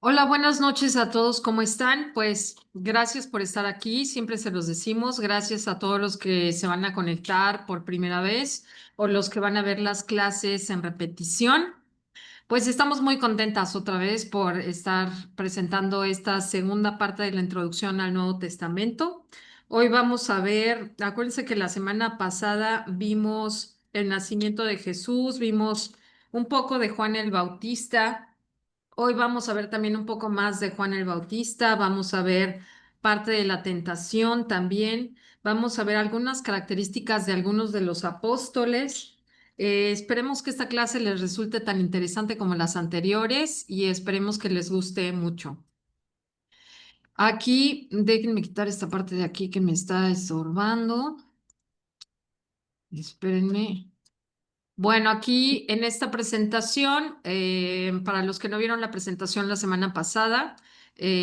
Hola, buenas noches a todos, ¿cómo están? Pues gracias por estar aquí, siempre se los decimos, gracias a todos los que se van a conectar por primera vez o los que van a ver las clases en repetición. Pues estamos muy contentas otra vez por estar presentando esta segunda parte de la introducción al Nuevo Testamento. Hoy vamos a ver, acuérdense que la semana pasada vimos el nacimiento de Jesús, vimos un poco de Juan el Bautista. Hoy vamos a ver también un poco más de Juan el Bautista, vamos a ver parte de la tentación también, vamos a ver algunas características de algunos de los apóstoles. Esperemos que esta clase les resulte tan interesante como las anteriores y esperemos que les guste mucho. Aquí, déjenme quitar esta parte de aquí que me está estorbando. Espérenme. Bueno, aquí en esta presentación, para los que no vieron la presentación la semana pasada,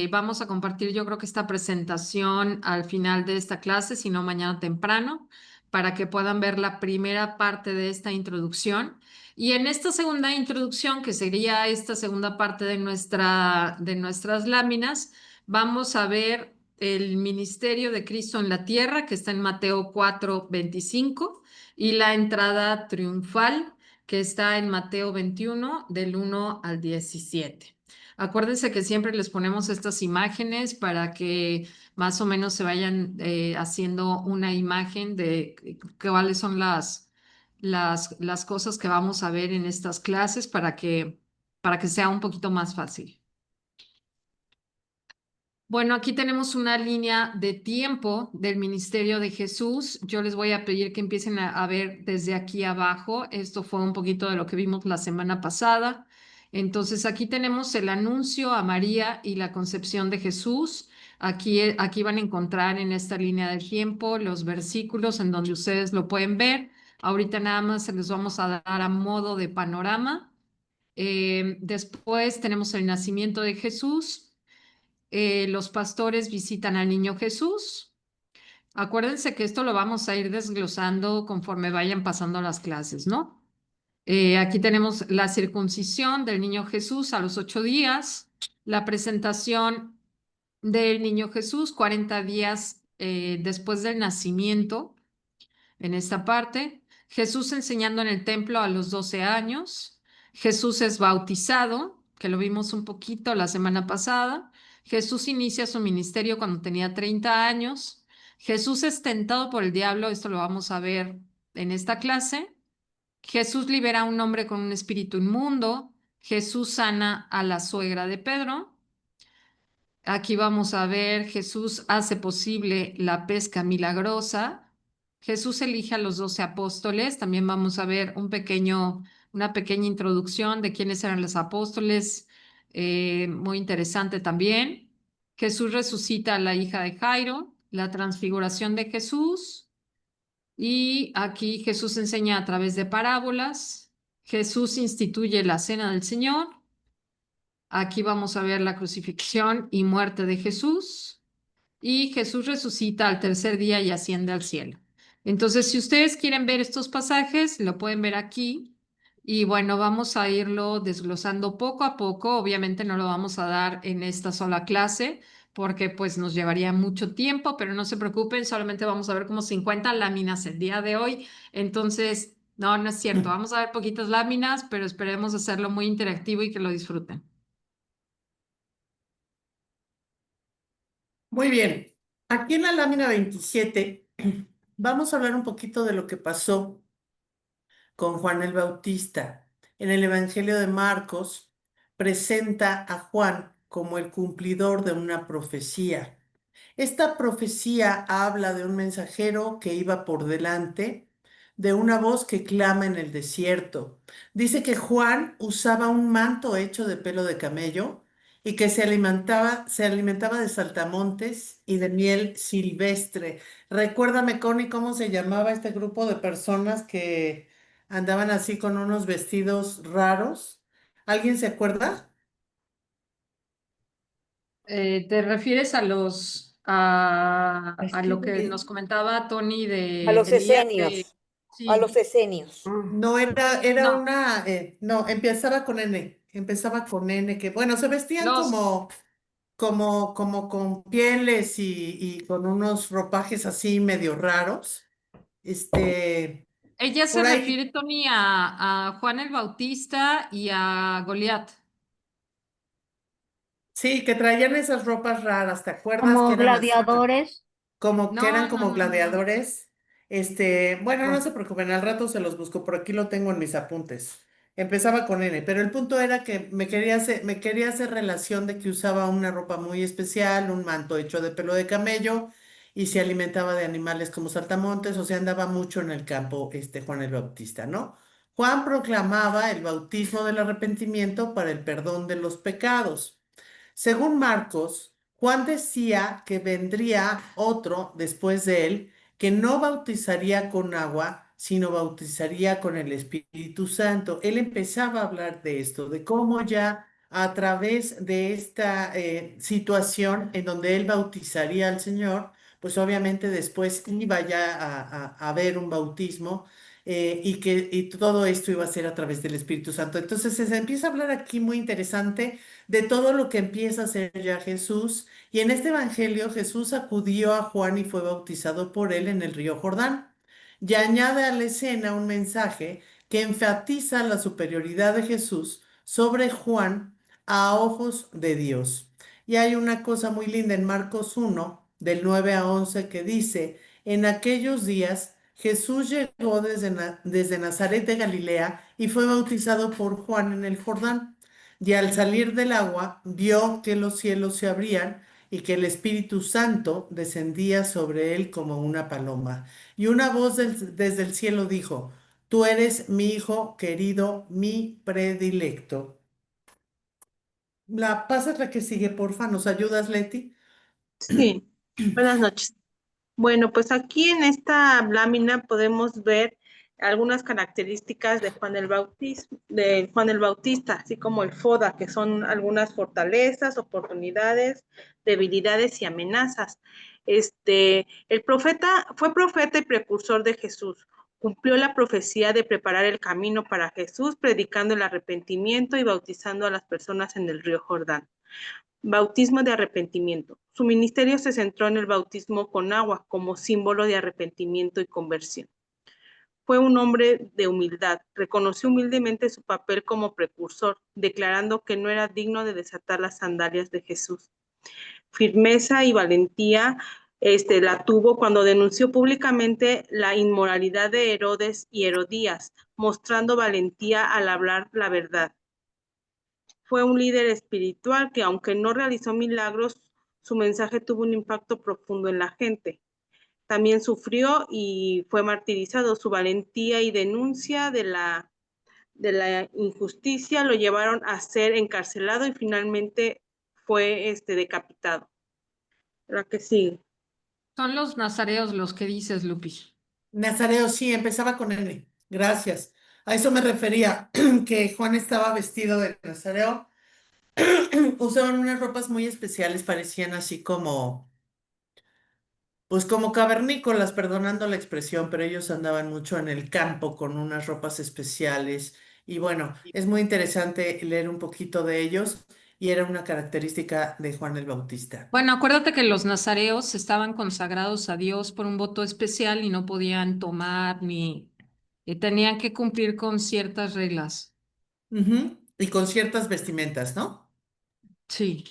vamos a compartir yo creo que esta presentación al final de esta clase, si no mañana temprano, para que puedan ver la primera parte de esta introducción. Y en esta segunda introducción, que sería esta segunda parte de nuestras láminas, vamos a ver el ministerio de Cristo en la tierra, que está en Mateo 4:25 y la entrada triunfal que está en Mateo 21 del 1 al 17. Acuérdense que siempre les ponemos estas imágenes para que más o menos se vayan haciendo una imagen de cuáles son las cosas que vamos a ver en estas clases para que sea un poquito más fácil. Bueno, aquí tenemos una línea de tiempo del ministerio de Jesús. Yo les voy a pedir que empiecen a ver desde aquí abajo. Esto fue un poquito de lo que vimos la semana pasada. Entonces, aquí tenemos el anuncio a María y la concepción de Jesús. Aquí van a encontrar en esta línea del tiempo los versículos en donde ustedes lo pueden ver. Ahorita nada más se les vamos a dar a modo de panorama. Después tenemos el nacimiento de Jesús. Los pastores visitan al niño Jesús. Acuérdense que esto lo vamos a ir desglosando conforme vayan pasando las clases, ¿no? Aquí tenemos la circuncisión del niño Jesús a los 8 días, la presentación del niño Jesús 40 días después del nacimiento, en esta parte. Jesús enseñando en el templo a los 12 años. Jesús es bautizado, que lo vimos un poquito la semana pasada. Jesús inicia su ministerio cuando tenía 30 años. Jesús es tentado por el diablo, esto lo vamos a ver en esta clase. Jesús libera a un hombre con un espíritu inmundo. Jesús sana a la suegra de Pedro. Aquí vamos a ver, Jesús hace posible la pesca milagrosa. Jesús elige a los 12 apóstoles. También vamos a ver una pequeña introducción de quiénes eran los apóstoles, muy interesante también. Jesús resucita a la hija de Jairo, la transfiguración de Jesús. Y aquí Jesús enseña a través de parábolas. Jesús instituye la cena del Señor. Aquí vamos a ver la crucifixión y muerte de Jesús y Jesús resucita al tercer día y asciende al cielo. Entonces, si ustedes quieren ver estos pasajes, lo pueden ver aquí. Y bueno, vamos a irlo desglosando poco a poco. Obviamente no lo vamos a dar en esta sola clase porque pues nos llevaría mucho tiempo, pero no se preocupen, solamente vamos a ver como 50 láminas el día de hoy. Entonces, no, no es cierto. Vamos a ver poquitas láminas, pero esperemos hacerlo muy interactivo y que lo disfruten. Muy bien. Aquí en la lámina 27 vamos a hablar un poquito de lo que pasó con Juan el Bautista. En el Evangelio de Marcos presenta a Juan como el cumplidor de una profecía. Esta profecía habla de un mensajero que iba por delante, de una voz que clama en el desierto. Dice que Juan usaba un manto hecho de pelo de camello y que se alimentaba de saltamontes y de miel silvestre. Recuérdame, Connie, cómo se llamaba este grupo de personas que andaban así con unos vestidos raros. ¿Alguien se acuerda? ¿Te refieres a Es a que lo que nos comentaba Tony a de los Elías de esenios. a los Sí, esenios. No era no, una, no, empezaba con N, que bueno, se vestían los, como con pieles y con unos ropajes así medio raros. Este, ella se por ahí, refiere, Tony, a Juan el Bautista y a Goliat. sí, que traían esas ropas raras, ¿te acuerdas? Que Como eran así, gladiadores. como que eran No, no, como no, no. gladiadores. Bueno, no se preocupen, al rato se los busco, por aquí lo tengo en mis apuntes. Empezaba con N, pero el punto era que me quería hacer relación de que usaba una ropa muy especial, un manto hecho de pelo de camello y se alimentaba de animales como saltamontes, o sea, andaba mucho en el campo, Juan el Bautista, ¿no? Juan proclamaba el bautismo del arrepentimiento para el perdón de los pecados. Según Marcos, Juan decía que vendría otro después de él, que no bautizaría con agua, sino bautizaría con el Espíritu Santo. Él empezaba a hablar de esto, de cómo ya a través de esta situación en donde él bautizaría al Señor, pues obviamente después iba ya a haber un bautismo. Y todo esto iba a ser a través del Espíritu Santo. Entonces se empieza a hablar aquí muy interesante de todo lo que empieza a hacer ya Jesús. Y en este evangelio Jesús acudió a Juan y fue bautizado por él en el río Jordán. Y añade a la escena un mensaje que enfatiza la superioridad de Jesús sobre Juan a ojos de Dios. Y hay una cosa muy linda en Marcos 1, del 9 a 11, que dice, en aquellos días Jesús llegó desde Nazaret de Galilea y fue bautizado por Juan en el Jordán. Y al salir del agua, vio que los cielos se abrían y que el Espíritu Santo descendía sobre él como una paloma. Y una voz desde el cielo dijo, Tú eres mi hijo querido, mi predilecto. Pasa la que sigue, porfa, ¿nos ayudas, Leti? Sí, buenas noches. Bueno, pues aquí en esta lámina podemos ver algunas características de Juan el Bautista, así como el FODA, que son algunas fortalezas, oportunidades, debilidades y amenazas. El profeta fue profeta y precursor de Jesús. Cumplió la profecía de preparar el camino para Jesús, predicando el arrepentimiento y bautizando a las personas en el río Jordán. Bautismo de arrepentimiento. Su ministerio se centró en el bautismo con agua como símbolo de arrepentimiento y conversión. Fue un hombre de humildad. Reconoció humildemente su papel como precursor, declarando que no era digno de desatar las sandalias de Jesús. Firmeza y valentía la tuvo cuando denunció públicamente la inmoralidad de Herodes y Herodías, mostrando valentía al hablar la verdad. Fue un líder espiritual que, aunque no realizó milagros, su mensaje tuvo un impacto profundo en la gente. También sufrió y fue martirizado. Su valentía y denuncia de la injusticia lo llevaron a ser encarcelado y finalmente fue decapitado. ¿La que sigue? Son los nazareos los que dices, Lupi. Nazareo, sí, empezaba con N. Gracias. A eso me refería, que Juan estaba vestido de Nazareo. Usaban unas ropas muy especiales, parecían así como, pues como cavernícolas, perdonando la expresión, pero ellos andaban mucho en el campo con unas ropas especiales. Y bueno, es muy interesante leer un poquito de ellos y era una característica de Juan el Bautista. Bueno, acuérdate que los nazareos estaban consagrados a Dios por un voto especial y no podían tomar ni tenían que cumplir con ciertas reglas. Ujú. Y con ciertas vestimentas, ¿no? Sí.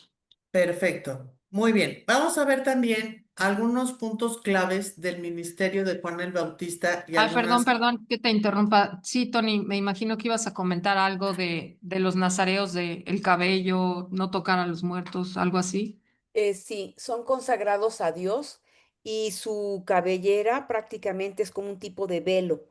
Perfecto. Muy bien. Vamos a ver también algunos puntos claves del ministerio de Juan el Bautista y Ah, perdón, algunas. perdón que te interrumpa. Sí, Tony, me imagino que ibas a comentar algo de los nazareos, de el cabello, no tocar a los muertos, algo así. Sí, son consagrados a Dios y su cabellera prácticamente es como un tipo de velo.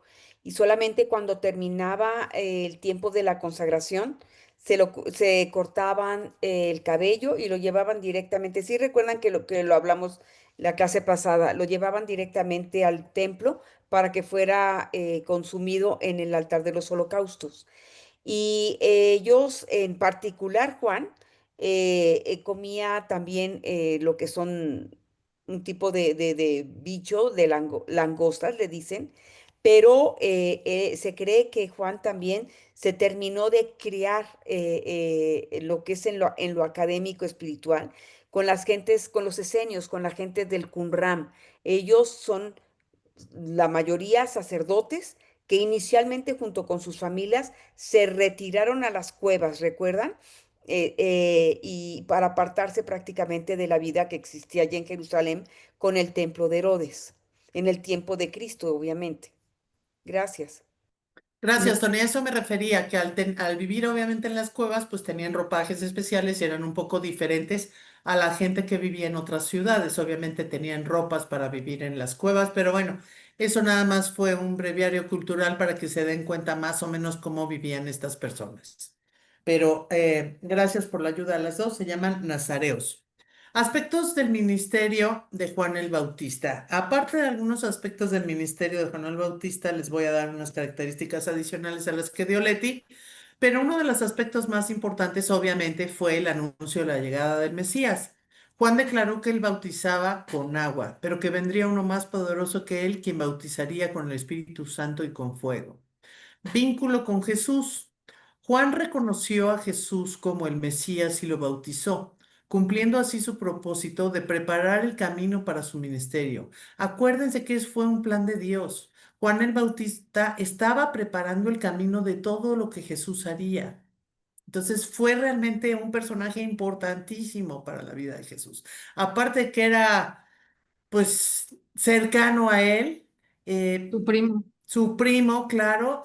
Y solamente cuando terminaba el tiempo de la consagración, se cortaban el cabello y lo llevaban directamente. Sí, recuerdan que lo hablamos la clase pasada, lo llevaban directamente al templo para que fuera consumido en el altar de los holocaustos. Y ellos, en particular Juan, comía también lo que son un tipo de bicho, de langostas, le dicen, pero se cree que Juan también se terminó de criar lo que es en lo académico espiritual con las gentes, con los esenios, con la gente del Qumran. Ellos son la mayoría sacerdotes que inicialmente junto con sus familias se retiraron a las cuevas, ¿recuerdan? Y para apartarse prácticamente de la vida que existía allí en Jerusalén con el templo de Herodes, en el tiempo de Cristo, obviamente. Gracias. Gracias, Tony. A eso me refería, que al vivir obviamente en las cuevas, pues tenían ropajes especiales y eran un poco diferentes a la gente que vivía en otras ciudades. Obviamente tenían ropas para vivir en las cuevas, pero bueno, eso nada más fue un breviario cultural para que se den cuenta más o menos cómo vivían estas personas. Pero gracias por la ayuda a las dos, se llaman nazareos. Aspectos del ministerio de Juan el Bautista. Aparte de algunos aspectos del ministerio de Juan el Bautista, les voy a dar unas características adicionales a las que dio Leti, pero uno de los aspectos más importantes obviamente fue el anuncio de la llegada del Mesías. Juan declaró que él bautizaba con agua, pero que vendría uno más poderoso que él, quien bautizaría con el Espíritu Santo y con fuego. Vínculo con Jesús. Juan reconoció a Jesús como el Mesías y lo bautizó, cumpliendo así su propósito de preparar el camino para su ministerio. Acuérdense que fue un plan de Dios. Juan el Bautista estaba preparando el camino de todo lo que Jesús haría. Entonces fue realmente un personaje importantísimo para la vida de Jesús. Aparte de que era, pues, cercano a él. Tu primo. Su primo, claro,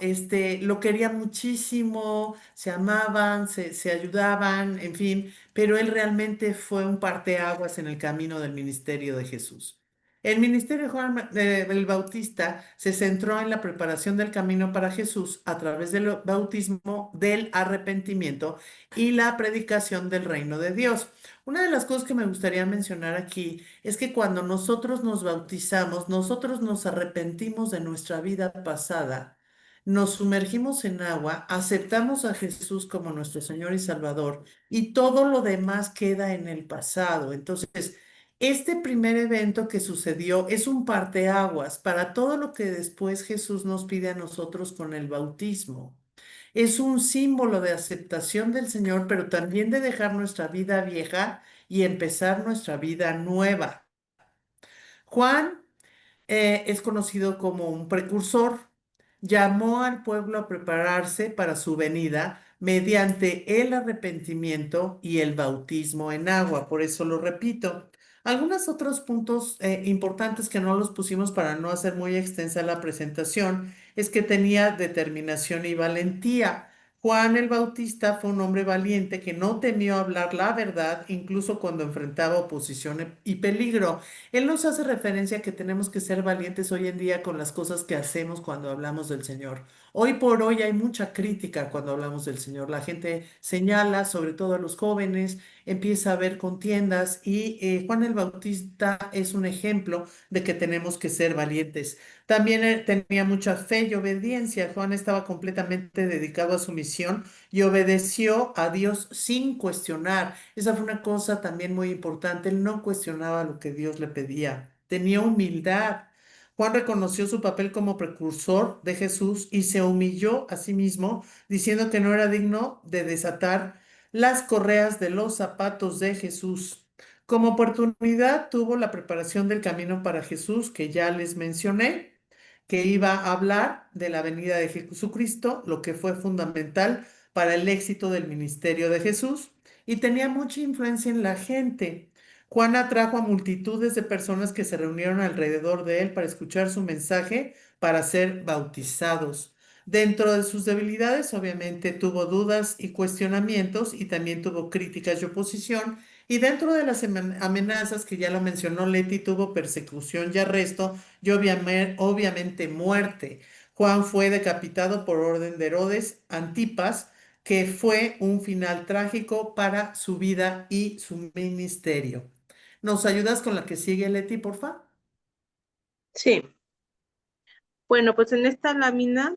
lo quería muchísimo, se amaban, se ayudaban, en fin, pero él realmente fue un parteaguas en el camino del ministerio de Jesús. El ministerio de Juan el Bautista se centró en la preparación del camino para Jesús a través del bautismo, del arrepentimiento y la predicación del reino de Dios. Una de las cosas que me gustaría mencionar aquí es que cuando nosotros nos bautizamos, nosotros nos arrepentimos de nuestra vida pasada, nos sumergimos en agua, aceptamos a Jesús como nuestro Señor y Salvador y todo lo demás queda en el pasado. Entonces, este primer evento que sucedió es un parteaguas para todo lo que después Jesús nos pide a nosotros con el bautismo. Es un símbolo de aceptación del Señor, pero también de dejar nuestra vida vieja y empezar nuestra vida nueva. Juan es conocido como un precursor. Llamó al pueblo a prepararse para su venida mediante el arrepentimiento y el bautismo en agua. Por eso lo repito. Algunos otros puntos importantes que no los pusimos para no hacer muy extensa la presentación es que tenía determinación y valentía. Juan el Bautista fue un hombre valiente que no temió hablar la verdad, incluso cuando enfrentaba oposición y peligro. Él nos hace referencia a que tenemos que ser valientes hoy en día con las cosas que hacemos cuando hablamos del Señor. Hoy por hoy hay mucha crítica cuando hablamos del Señor. La gente señala, sobre todo a los jóvenes, empieza a haber contiendas y Juan el Bautista es un ejemplo de que tenemos que ser valientes. También tenía mucha fe y obediencia. Juan estaba completamente dedicado a su misión y obedeció a Dios sin cuestionar. Esa fue una cosa también muy importante. Él no cuestionaba lo que Dios le pedía. Tenía humildad. Juan reconoció su papel como precursor de Jesús y se humilló a sí mismo, diciendo que no era digno de desatar las correas de los zapatos de Jesús. Como oportunidad tuvo la preparación del camino para Jesús, que ya les mencioné, que iba a hablar de la venida de Jesucristo, lo que fue fundamental para el éxito del ministerio de Jesús, y tenía mucha influencia en la gente. Juan atrajo a multitudes de personas que se reunieron alrededor de él para escuchar su mensaje, para ser bautizados. Dentro de sus debilidades, obviamente, tuvo dudas y cuestionamientos y también tuvo críticas y oposición. Y dentro de las amenazas que ya lo mencionó Leti, tuvo persecución y arresto y obviamente muerte. Juan fue decapitado por orden de Herodes Antipas, que fue un final trágico para su vida y su ministerio. ¿Nos ayudas con la que sigue, Leti, porfa? Sí. Bueno, pues en esta lámina,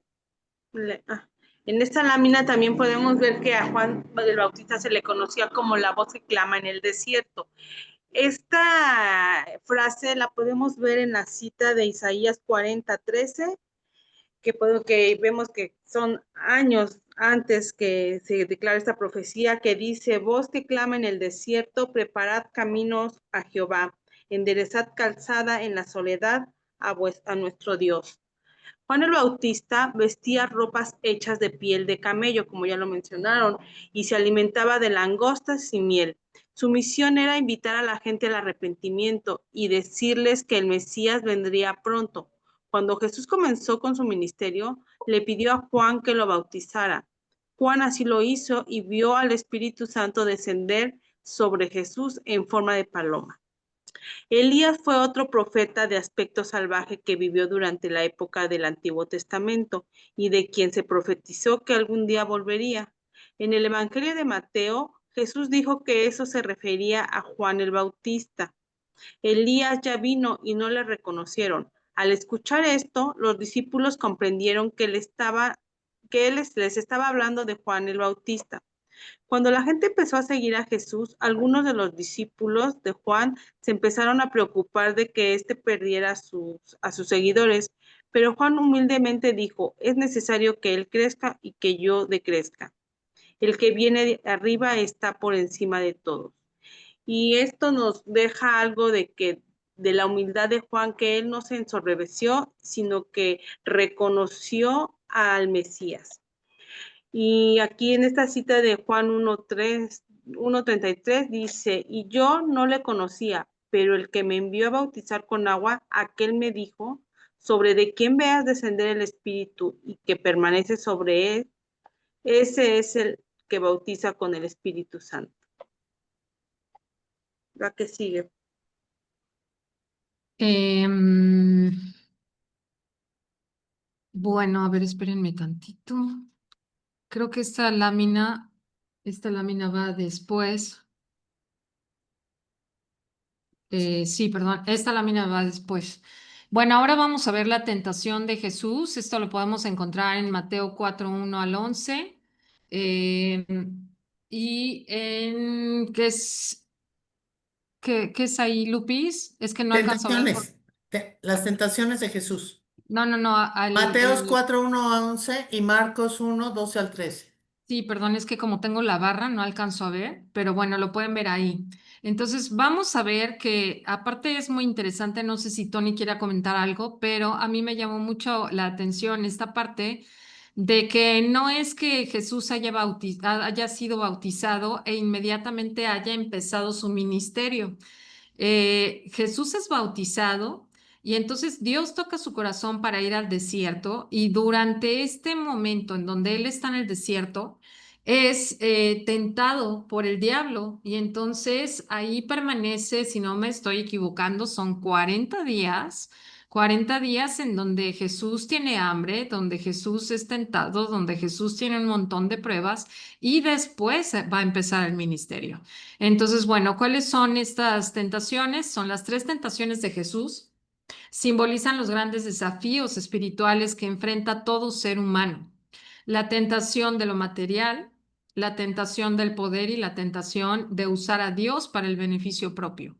en esta lámina también podemos ver que a Juan el Bautista se le conocía como la voz que clama en el desierto. Esta frase la podemos ver en la cita de Isaías 40:13 que vemos que son años antes que se declara esta profecía que dice: voz que clama en el desierto, preparad caminos a Jehová, enderezad calzada en la soledad a nuestro Dios. Juan el Bautista vestía ropas hechas de piel de camello, como ya lo mencionaron, y se alimentaba de langostas y miel. Su misión era invitar a la gente al arrepentimiento y decirles que el Mesías vendría pronto. Cuando Jesús comenzó con su ministerio, le pidió a Juan que lo bautizara. Juan así lo hizo y vio al Espíritu Santo descender sobre Jesús en forma de paloma. Elías fue otro profeta de aspecto salvaje que vivió durante la época del Antiguo Testamento y de quien se profetizó que algún día volvería. En el Evangelio de Mateo, Jesús dijo que eso se refería a Juan el Bautista. Elías ya vino y no le reconocieron. Al escuchar esto, los discípulos comprendieron que él les estaba hablando de Juan el Bautista. Cuando la gente empezó a seguir a Jesús, algunos de los discípulos de Juan se empezaron a preocupar de que éste perdiera a sus seguidores, pero Juan humildemente dijo: es necesario que él crezca y que yo decrezca. El que viene de arriba está por encima de todos. Y esto nos deja algo de la humildad de Juan, que él no se ensoberbeció, sino que reconoció al Mesías. Y aquí en esta cita de Juan 1:33 dice: y yo no le conocía, pero el que me envió a bautizar con agua, aquel me dijo: sobre de quien veas descender el Espíritu y que permanece sobre él, ese es el que bautiza con el Espíritu Santo. La que sigue. Bueno, a ver, espérenme tantito. Creo que esta lámina va después. Sí, perdón, esta lámina va después. Bueno, ahora vamos a ver la tentación de Jesús. Esto lo podemos encontrar en Mateo 4:1 al 11. Eh, ¿qué es ahí, Lupis? Es que no alcanzo a ver. Las tentaciones de Jesús. No, Mateos 4:1 a 11 y Marcos 1:12 al 13. sí, perdón, es que como tengo la barra no alcanzo a ver, pero bueno, lo pueden ver ahí. Entonces, vamos a ver que aparte es muy interesante, no sé si Tony quiera comentar algo, pero a mí me llamó mucho la atención esta parte de que no es que Jesús haya sido bautizado e inmediatamente haya empezado su ministerio. Jesús es bautizado y entonces Dios toca su corazón para ir al desierto y durante este momento en donde Él está en el desierto es tentado por el diablo y entonces ahí permanece, si no me estoy equivocando, son 40 días. 40 días en donde Jesús tiene hambre, donde Jesús es tentado, donde Jesús tiene un montón de pruebas y después va a empezar el ministerio. Entonces, bueno, ¿cuáles son estas tentaciones? Son las tres tentaciones de Jesús. Simbolizan los grandes desafíos espirituales que enfrenta todo ser humano. La tentación de lo material, la tentación del poder y la tentación de usar a Dios para el beneficio propio.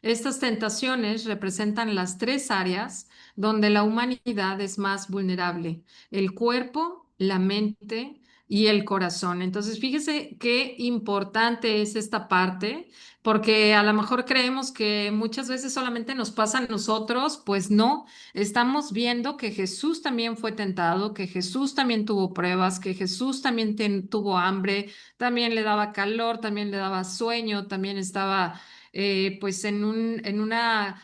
Estas tentaciones representan las tres áreas donde la humanidad es más vulnerable: el cuerpo, la mente y el corazón. Entonces, fíjese qué importante es esta parte, porque a lo mejor creemos que muchas veces solamente nos pasa a nosotros, pues no, estamos viendo que Jesús también fue tentado, que Jesús también tuvo pruebas, que Jesús también tuvo hambre, también le daba calor, también le daba sueño, también estaba pues en una,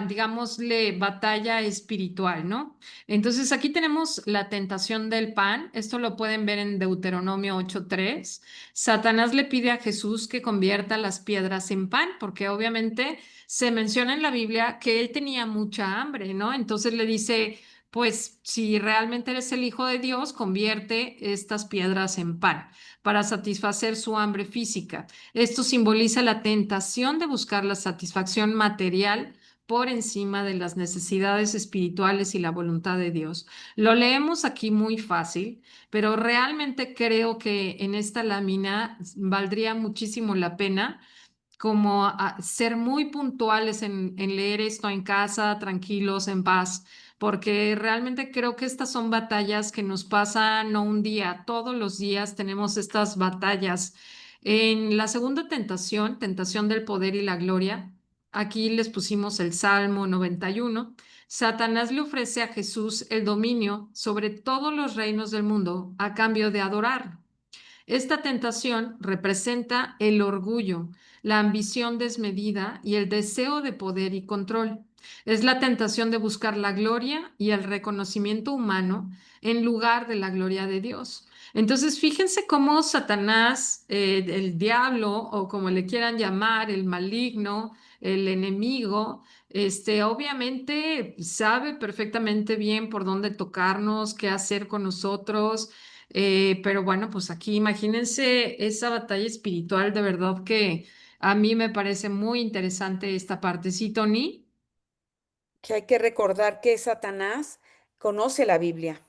digámosle, batalla espiritual, ¿no? Entonces aquí tenemos la tentación del pan, esto lo pueden ver en Deuteronomio 8:3. Satanás le pide a Jesús que convierta las piedras en pan, porque obviamente se menciona en la Biblia que él tenía mucha hambre, ¿no? Entonces le dice, pues si realmente eres el Hijo de Dios, convierte estas piedras en pan para satisfacer su hambre física. Esto simboliza la tentación de buscar la satisfacción material por encima de las necesidades espirituales y la voluntad de Dios. Lo leemos aquí muy fácil, pero realmente creo que en esta lámina valdría muchísimo la pena como ser muy puntuales en leer esto en casa, tranquilos, en paz, porque realmente creo que estas son batallas que nos pasan no un día, todos los días tenemos estas batallas. En la segunda tentación, tentación del poder y la gloria, aquí les pusimos el Salmo 91. Satanás le ofrece a Jesús el dominio sobre todos los reinos del mundo a cambio de adorarlo. Esta tentación representa el orgullo, la ambición desmedida y el deseo de poder y control. Es la tentación de buscar la gloria y el reconocimiento humano en lugar de la gloria de Dios. Entonces, fíjense cómo Satanás, el diablo o como le quieran llamar, el maligno, el enemigo, obviamente sabe perfectamente bien por dónde tocarnos, qué hacer con nosotros. Pero bueno, pues aquí imagínense esa batalla espiritual, de verdad que a mí me parece muy interesante esta parte. Sí, Tony. Que hay que recordar que Satanás conoce la Biblia.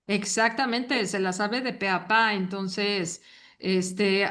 Exactamente, se la sabe de pe a pa, entonces,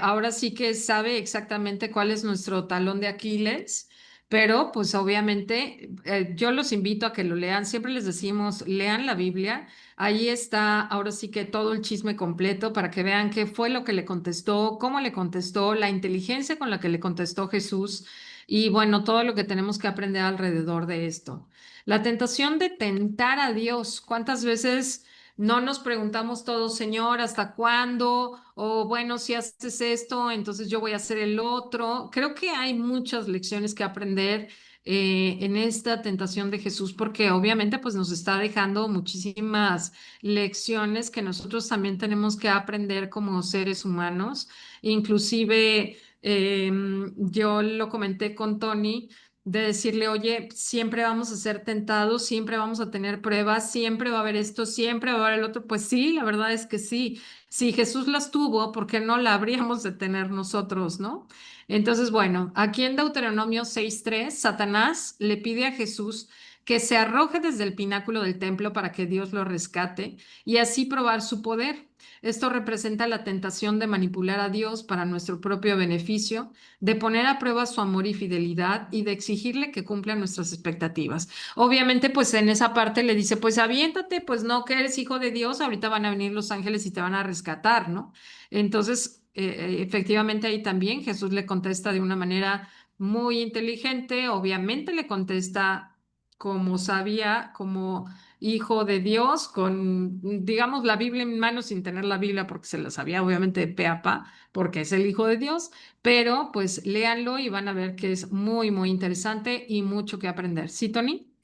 ahora sí que sabe exactamente cuál es nuestro talón de Aquiles, pero pues obviamente yo los invito a que lo lean, siempre les decimos, lean la Biblia, ahí está ahora sí que todo el chisme completo para que vean qué fue lo que le contestó, cómo le contestó, la inteligencia con la que le contestó Jesús y bueno, todo lo que tenemos que aprender alrededor de esto. La tentación de tentar a Dios, ¿cuántas veces... No nos preguntamos todos, Señor, ¿hasta cuándo? O bueno, si haces esto, entonces yo voy a hacer el otro. Creo que hay muchas lecciones que aprender en esta tentación de Jesús, porque obviamente pues nos está dejando muchísimas lecciones que nosotros también tenemos que aprender como seres humanos. Inclusive yo lo comenté con Tony de decirle, oye, siempre vamos a ser tentados, siempre vamos a tener pruebas, siempre va a haber esto, siempre va a haber el otro. Pues sí, la verdad es que sí. Si Jesús las tuvo, ¿por qué no la habríamos de tener nosotros, no? Entonces, bueno, aquí en Deuteronomio 6:3, Satanás le pide a Jesús que se arroje desde el pináculo del templo para que Dios lo rescate y así probar su poder. Esto representa la tentación de manipular a Dios para nuestro propio beneficio, de poner a prueba su amor y fidelidad y de exigirle que cumpla nuestras expectativas. Obviamente, pues en esa parte le dice, pues aviéntate, pues no, que eres hijo de Dios, ahorita van a venir los ángeles y te van a rescatar, ¿no? Entonces, efectivamente ahí también Jesús le contesta de una manera muy inteligente, obviamente le contesta como sabía, como hijo de Dios, con, digamos, la Biblia en mano sin tener la Biblia porque se la sabía obviamente de pe a pa, porque es el hijo de Dios, pero pues léanlo y van a ver que es muy, muy interesante y mucho que aprender. ¿Sí, Tony?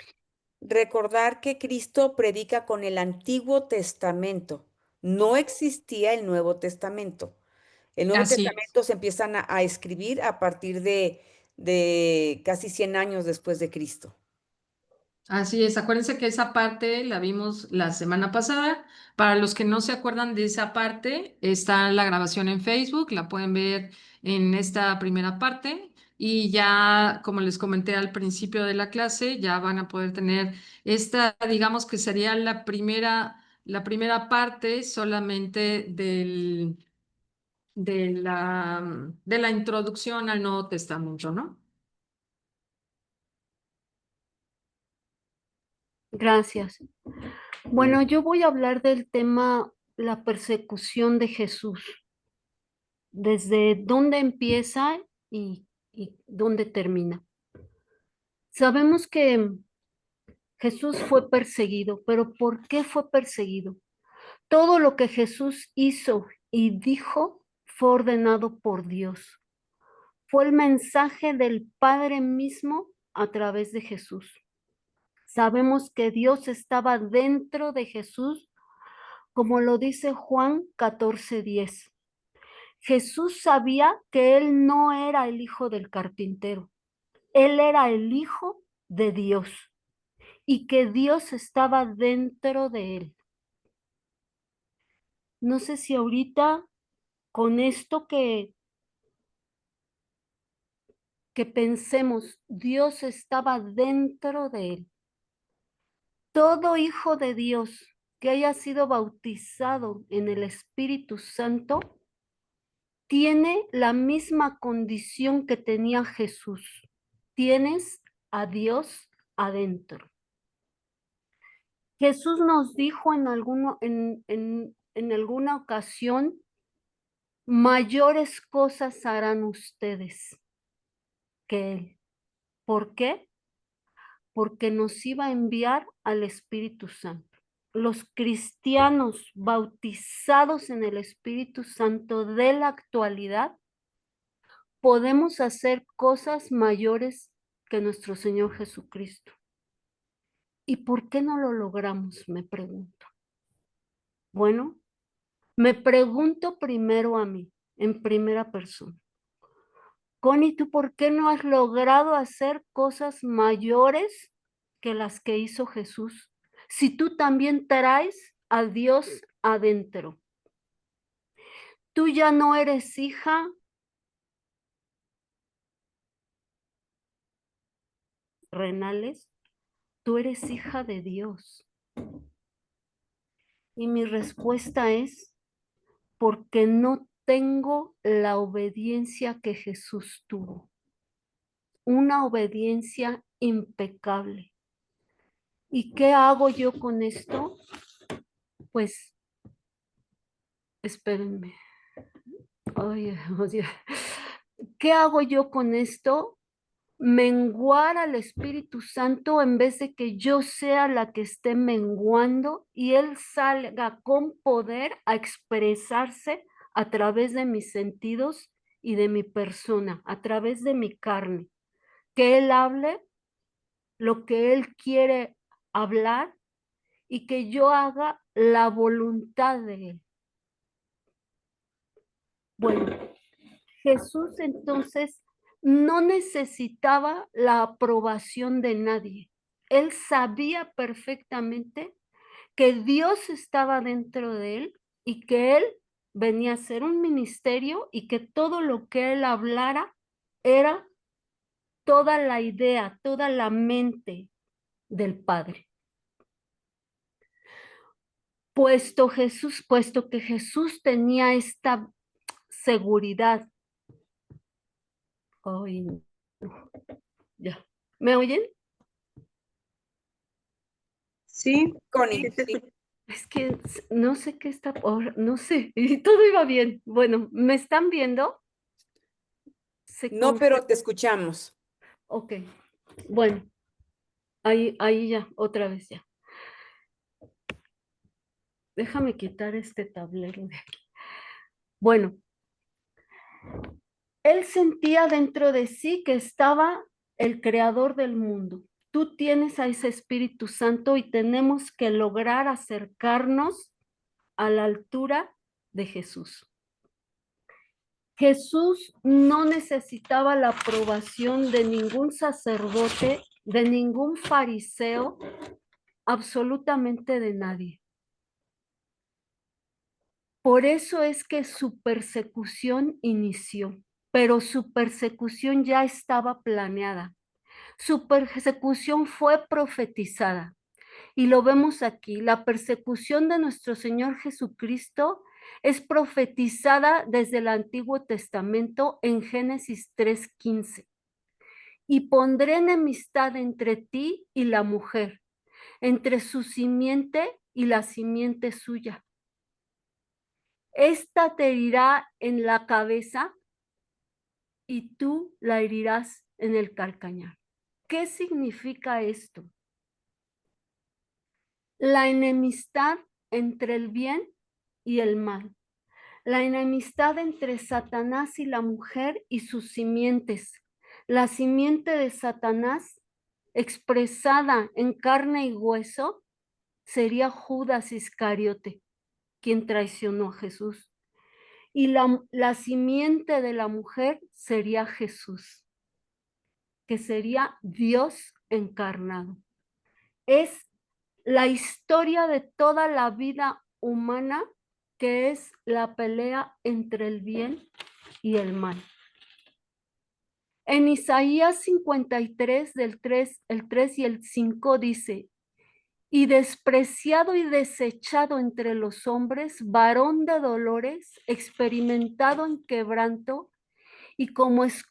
Recordar que Cristo predica con el Antiguo Testamento. No existía el Nuevo Testamento. El Nuevo Así es. Testamento se empiezan a escribir a partir de casi 100 años después de Cristo. Así es, acuérdense que esa parte la vimos la semana pasada. Para los que no se acuerdan de esa parte, está la grabación en Facebook, la pueden ver en esta primera parte y ya, como les comenté al principio de la clase, ya van a poder tener esta, digamos que sería la primera parte solamente de la introducción al Nuevo Testamento, ¿no? Gracias. Bueno, yo voy a hablar del tema la persecución de Jesús, desde dónde empieza y dónde termina. Sabemos que Jesús fue perseguido, pero ¿por qué fue perseguido? Todo lo que Jesús hizo y dijo fue ordenado por Dios. Fue el mensaje del Padre mismo a través de Jesús. Sabemos que Dios estaba dentro de Jesús, como lo dice Juan 14:10. Jesús sabía que él no era el hijo del carpintero, él era el hijo de Dios y que Dios estaba dentro de él. No sé si ahorita con esto que pensemos, Dios estaba dentro de él. Todo hijo de Dios que haya sido bautizado en el Espíritu Santo tiene la misma condición que tenía Jesús. Tienes a Dios adentro. Jesús nos dijo en alguna ocasión, mayores cosas harán ustedes que Él. ¿Por qué? Porque nos iba a enviar al Espíritu Santo. Los cristianos bautizados en el Espíritu Santo de la actualidad podemos hacer cosas mayores que nuestro Señor Jesucristo. ¿Y por qué no lo logramos? Me pregunto. Bueno, me pregunto primero a mí, en primera persona. Connie, ¿tú por qué no has logrado hacer cosas mayores que las que hizo Jesús? Si tú también traes a Dios adentro. Tú ya no eres hija renales, tú eres hija de Dios. Y mi respuesta es, porque no tengo la obediencia que Jesús tuvo. Una obediencia impecable. ¿Y qué hago yo con esto? Pues, espérenme. Ay, Dios. ¿Qué hago yo con esto? Menguar al Espíritu Santo en vez de que yo sea la que esté menguando y Él salga con poder a expresarse a través de mis sentidos y de mi persona, a través de mi carne. Que Él hable lo que Él quiere hablar y que yo haga la voluntad de Él. Bueno, Jesús entonces no necesitaba la aprobación de nadie. Él sabía perfectamente que Dios estaba dentro de él y que él venía a hacer un ministerio y que todo lo que él hablara era toda la idea, toda la mente del Padre. Puesto que Jesús tenía esta seguridad. Ay, no. Ya. ¿Me oyen? Sí, Connie, sí te sí. escucho. Es que no sé qué está, no sé, y todo iba bien. Bueno, ¿me están viendo? No, pero te escuchamos. Ok, bueno, ahí ya, otra vez ya. Déjame quitar este tablero de aquí. Bueno, él sentía dentro de sí que estaba el creador del mundo. Tú tienes a ese Espíritu Santo y tenemos que lograr acercarnos a la altura de Jesús. Jesús no necesitaba la aprobación de ningún sacerdote, de ningún fariseo, absolutamente de nadie. Por eso es que su persecución inició, pero su persecución ya estaba planeada. Su persecución fue profetizada. Y lo vemos aquí, la persecución de nuestro Señor Jesucristo es profetizada desde el Antiguo Testamento en Génesis 3:15. Y pondré enemistad entre ti y la mujer, entre su simiente y la simiente suya. Esta te herirá en la cabeza y tú la herirás en el calcañar. ¿Qué significa esto? La enemistad entre el bien y el mal. La enemistad entre Satanás y la mujer y sus simientes. La simiente de Satanás, expresada en carne y hueso, sería Judas Iscariote, quien traicionó a Jesús. Y la simiente de la mujer sería Jesús, que sería Dios encarnado. Es la historia de toda la vida humana, que es la pelea entre el bien y el mal. En Isaías 53, el 3 y el 5 dice, y despreciado y desechado entre los hombres, varón de dolores, experimentado en quebranto, y como es,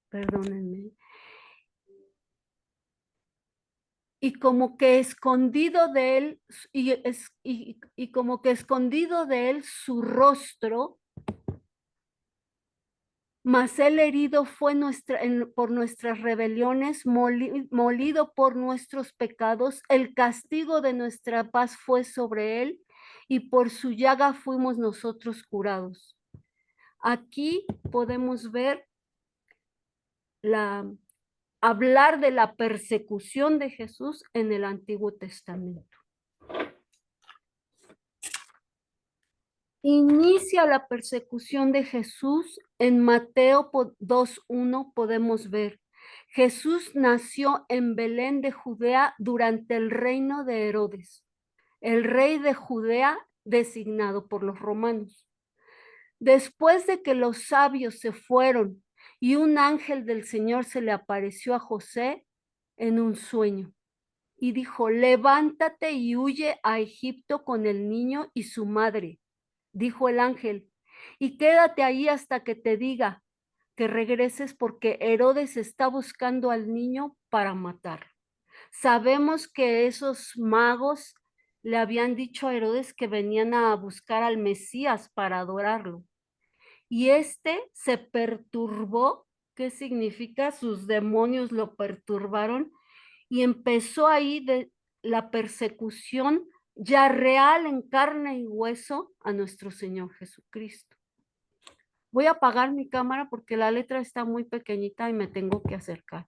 perdónenme, y como que escondido de él, y como que escondido de él su rostro, mas él herido fue por nuestras rebeliones, molido por nuestros pecados, el castigo de nuestra paz fue sobre él, y por su llaga fuimos nosotros curados. Aquí podemos ver hablar de la persecución de Jesús en el Antiguo Testamento. Inicia la persecución de Jesús en Mateo 2:1, podemos ver. Jesús nació en Belén de Judea durante el reino de Herodes, el rey de Judea designado por los romanos. Después de que los sabios se fueron y un ángel del Señor se le apareció a José en un sueño y dijo: levántate y huye a Egipto con el niño y su madre. Dijo el ángel, y quédate ahí hasta que te diga que regreses, porque Herodes está buscando al niño para matarlo. Sabemos que esos magos le habían dicho a Herodes que venían a buscar al Mesías para adorarlo. Y se perturbó. ¿Qué significa? Sus demonios lo perturbaron y empezó ahí la persecución ya real en carne y hueso a nuestro Señor Jesucristo. Voy a apagar mi cámara porque la letra está muy pequeñita y me tengo que acercar.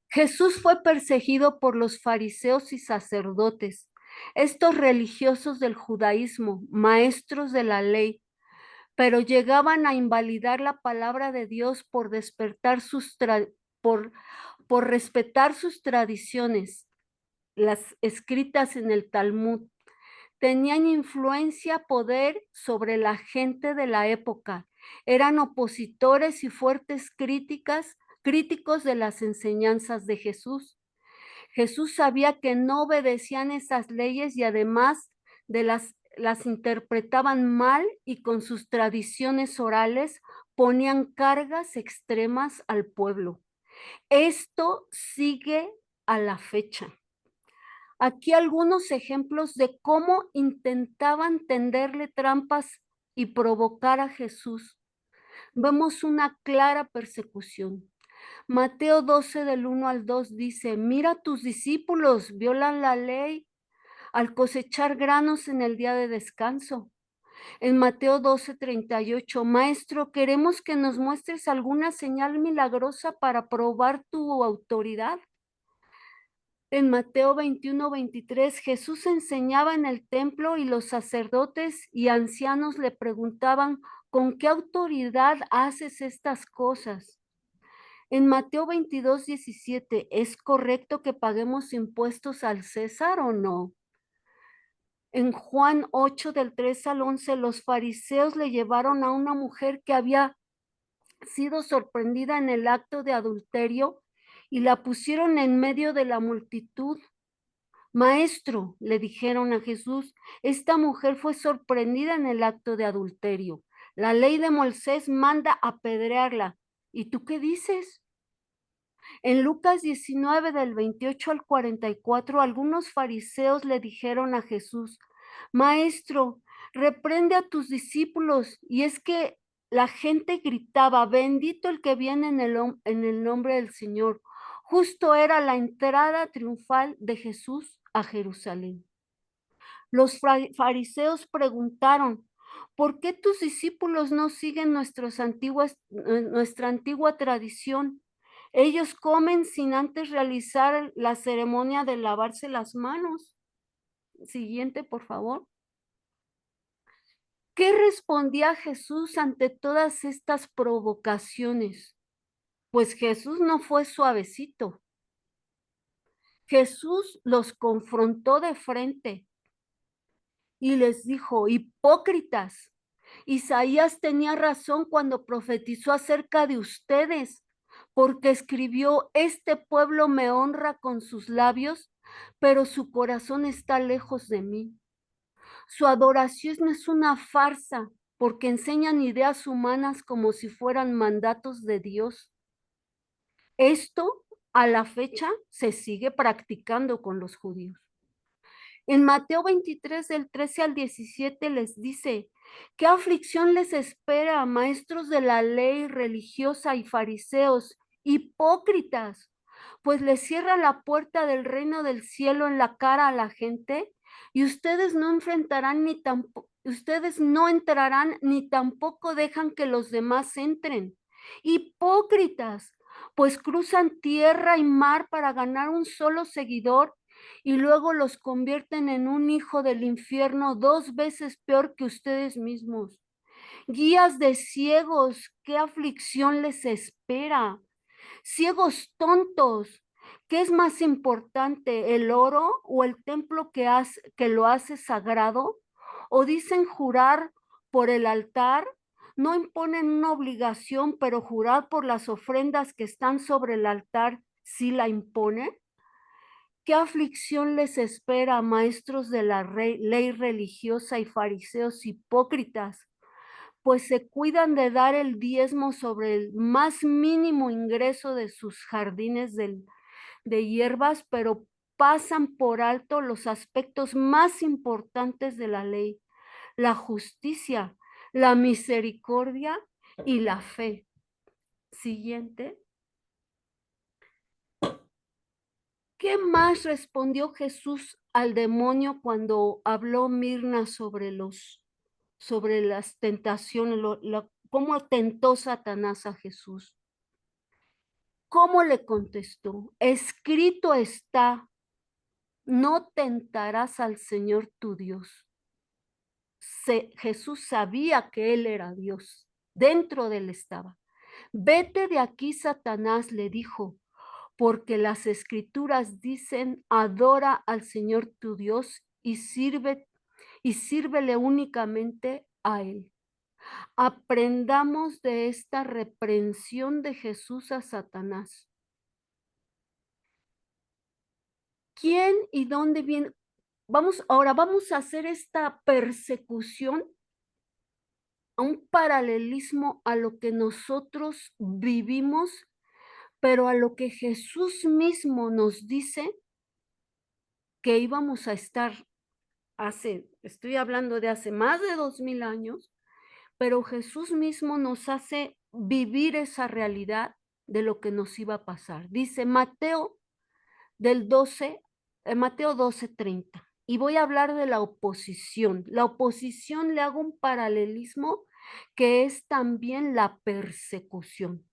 Jesús fue perseguido por los fariseos y sacerdotes, estos religiosos del judaísmo, maestros de la ley, pero llegaban a invalidar la palabra de Dios por respetar sus tradiciones, las escritas en el Talmud. Tenían influencia, poder sobre la gente de la época. Eran opositores y fuertes críticos de las enseñanzas de Jesús. Jesús sabía que no obedecían esas leyes y además las interpretaban mal, y con sus tradiciones orales ponían cargas extremas al pueblo. Esto sigue a la fecha. Aquí algunos ejemplos de cómo intentaban tenderle trampas y provocar a Jesús. Vemos una clara persecución. Mateo 12 del 1 al 2 dice: mira, tus discípulos violan la ley al cosechar granos en el día de descanso. En Mateo 12:38, maestro, queremos que nos muestres alguna señal milagrosa para probar tu autoridad. En Mateo 21:23, Jesús enseñaba en el templo y los sacerdotes y ancianos le preguntaban: ¿con qué autoridad haces estas cosas? En Mateo 22:17, ¿es correcto que paguemos impuestos al César o no? En Juan 8 del 3 al 11, los fariseos le llevaron a una mujer que había sido sorprendida en el acto de adulterio y la pusieron en medio de la multitud. Maestro, le dijeron a Jesús, esta mujer fue sorprendida en el acto de adulterio. La ley de Moisés manda apedrearla. ¿Y tú qué dices? En Lucas 19 del 28 al 44, algunos fariseos le dijeron a Jesús: Maestro, reprende a tus discípulos. Y es que la gente gritaba: bendito el que viene en el nombre del Señor. Justo era la entrada triunfal de Jesús a Jerusalén. Los fariseos preguntaron: ¿por qué tus discípulos no siguen nuestra antigua tradición? Ellos comen sin antes realizar la ceremonia de lavarse las manos. Siguiente, por favor. ¿Qué respondía Jesús ante todas estas provocaciones? Pues Jesús no fue suavecito. Jesús los confrontó de frente y les dijo: hipócritas, Isaías tenía razón cuando profetizó acerca de ustedes, porque escribió: este pueblo me honra con sus labios, pero su corazón está lejos de mí. Su adoración es una farsa, porque enseñan ideas humanas como si fueran mandatos de Dios. Esto a la fecha se sigue practicando con los judíos. En Mateo 23, del 13 al 17, les dice: ¿qué aflicción les espera, maestros de la ley religiosa y fariseos, hipócritas? Pues les cierra la puerta del reino del cielo en la cara a la gente, y ustedes no entrarán ni tampoco dejan que los demás entren. Hipócritas, pues cruzan tierra y mar para ganar un solo seguidor, y luego los convierten en un hijo del infierno 2 veces peor que ustedes mismos. Guías de ciegos, ¿qué aflicción les espera? Ciegos tontos, ¿qué es más importante, el oro o el templo que lo hace sagrado? ¿O dicen jurar por el altar? No imponen una obligación, pero jurar por las ofrendas que están sobre el altar sí la imponen. ¿Qué aflicción les espera, maestros de la ley religiosa y fariseos hipócritas? Pues se cuidan de dar el diezmo sobre el más mínimo ingreso de sus jardines de hierbas, pero pasan por alto los aspectos más importantes de la ley: la justicia, la misericordia y la fe. Siguiente. ¿Qué más respondió Jesús al demonio cuando habló Mirna sobre las tentaciones, cómo tentó Satanás a Jesús? ¿Cómo le contestó? Escrito está: no tentarás al Señor tu Dios. Jesús sabía que él era Dios, dentro de él estaba. Vete de aquí, Satanás, le dijo, porque las escrituras dicen: adora al Señor tu Dios y sírvele únicamente a él. Aprendamos de esta reprensión de Jesús a Satanás. ¿Quién y dónde viene? Ahora vamos a hacer esta persecución, a un paralelismo a lo que nosotros vivimos, pero a lo que Jesús mismo nos dice que íbamos a estar estoy hablando de hace más de 2000 años, pero Jesús mismo nos hace vivir esa realidad de lo que nos iba a pasar. Dice Mateo 12:30. Y voy a hablar de la oposición. La oposición, le hago un paralelismo que es también la persecución.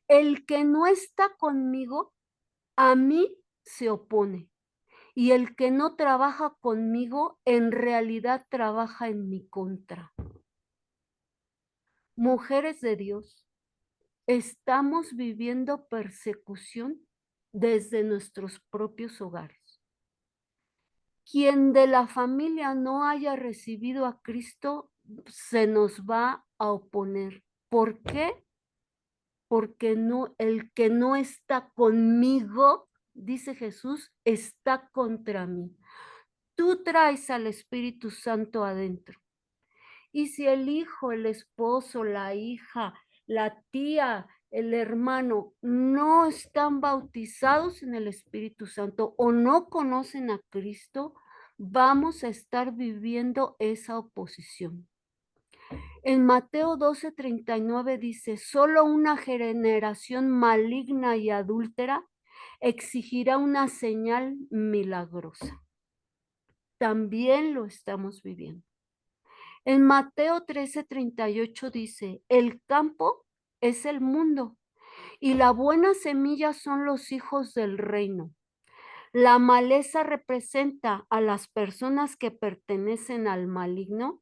El que no está conmigo, a mí se opone. Y el que no trabaja conmigo, en realidad trabaja en mi contra. Mujeres de Dios, estamos viviendo persecución desde nuestros propios hogares. Quien de la familia no haya recibido a Cristo se nos va a oponer. ¿Por qué? Porque el que no está conmigo, dice Jesús, está contra mí. Tú traes al Espíritu Santo adentro. Y si el hijo, el esposo, la hija, la tía, el hermano no están bautizados en el Espíritu Santo o no conocen a Cristo, vamos a estar viviendo esa oposición. En Mateo 12:39 dice: solo una generación maligna y adúltera exigirá una señal milagrosa. También lo estamos viviendo. En Mateo 13:38 dice: el campo es el mundo y la buena semilla son los hijos del reino. La maleza representa a las personas que pertenecen al maligno.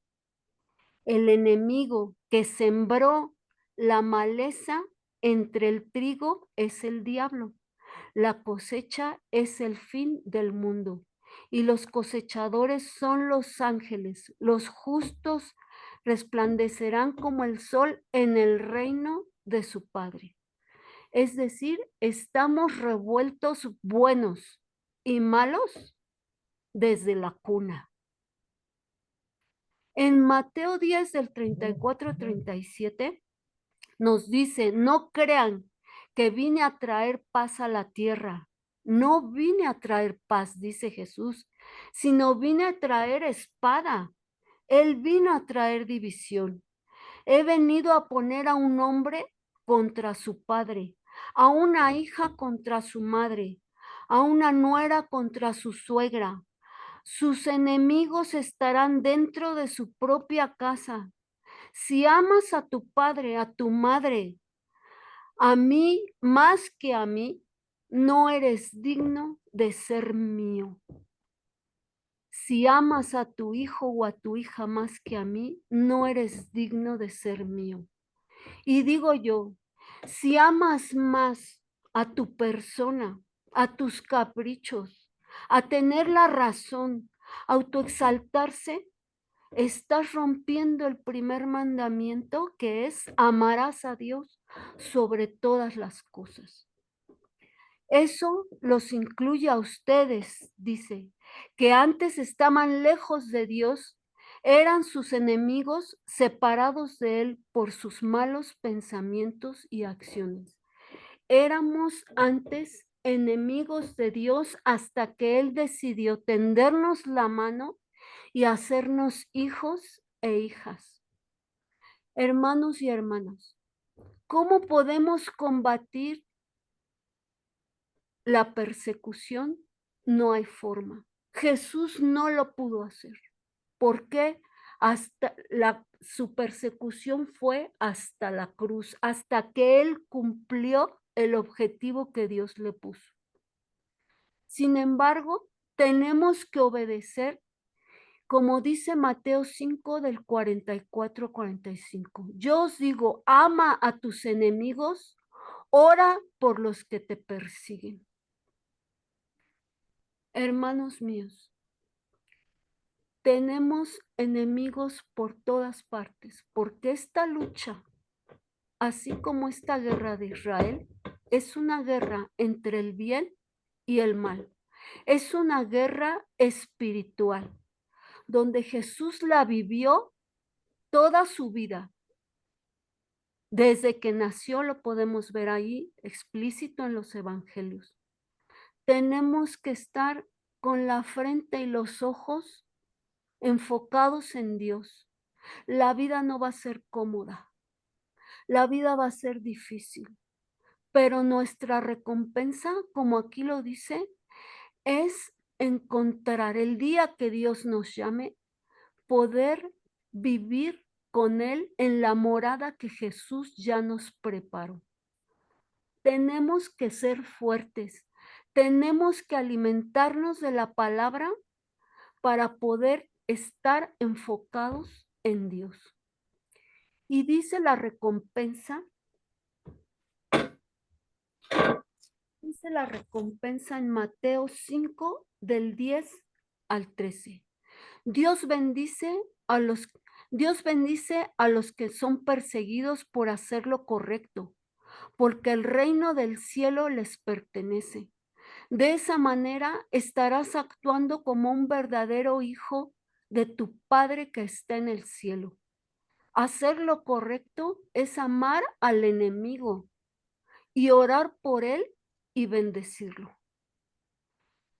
El enemigo que sembró la maleza entre el trigo es el diablo. La cosecha es el fin del mundo y los cosechadores son los ángeles. Los justos resplandecerán como el sol en el reino de su Padre. Es decir, estamos revueltos buenos y malos desde la cuna. En Mateo 10 del 34 al 37 nos dice: no crean que vine a traer paz a la tierra. No vine a traer paz, dice Jesús, sino vine a traer espada. Él vino a traer división. He venido a poner a un hombre contra su padre, a una hija contra su madre, a una nuera contra su suegra. Sus enemigos estarán dentro de su propia casa. Si amas a tu padre, a tu madre, a mí más que a mí, no eres digno de ser mío. Si amas a tu hijo o a tu hija más que a mí, no eres digno de ser mío. Y digo yo, si amas más a tu persona, a tus caprichos, a tener la razón, autoexaltarse, estás rompiendo el primer mandamiento, que es amarás a Dios sobre todas las cosas. Eso los incluye a ustedes, dice, que antes estaban lejos de Dios, eran sus enemigos, separados de Él por sus malos pensamientos y acciones. Éramos antes enemigos de Dios hasta que Él decidió tendernos la mano y hacernos hijos e hijas. Hermanos y hermanas, ¿cómo podemos combatir la persecución? No hay forma. Jesús no lo pudo hacer. ¿Por qué? Su persecución fue hasta la cruz, hasta que Él cumplió el objetivo que Dios le puso. Sin embargo, tenemos que obedecer, como dice Mateo 5 del 44 al 45. Yo os digo, ama a tus enemigos, ora por los que te persiguen. Hermanos míos, tenemos enemigos por todas partes, porque esta lucha, así como esta guerra de Israel, es una guerra entre el bien y el mal. Es una guerra espiritual, donde Jesús la vivió toda su vida. Desde que nació lo podemos ver ahí explícito en los evangelios. Tenemos que estar con la frente y los ojos enfocados en Dios. La vida no va a ser cómoda, la vida va a ser difícil, pero nuestra recompensa, como aquí lo dice, es encontrar el día que Dios nos llame, poder vivir con Él en la morada que Jesús ya nos preparó. Tenemos que ser fuertes, tenemos que alimentarnos de la palabra para poder estar enfocados en Dios. Y dice la recompensa en Mateo 5 del 10 al 13. Dios bendice a los que son perseguidos por hacer lo correcto, porque el reino del cielo les pertenece. De esa manera estarás actuando como un verdadero hijo de tu Padre que está en el cielo. Hacer lo correcto es amar al enemigo y orar por él y bendecirlo.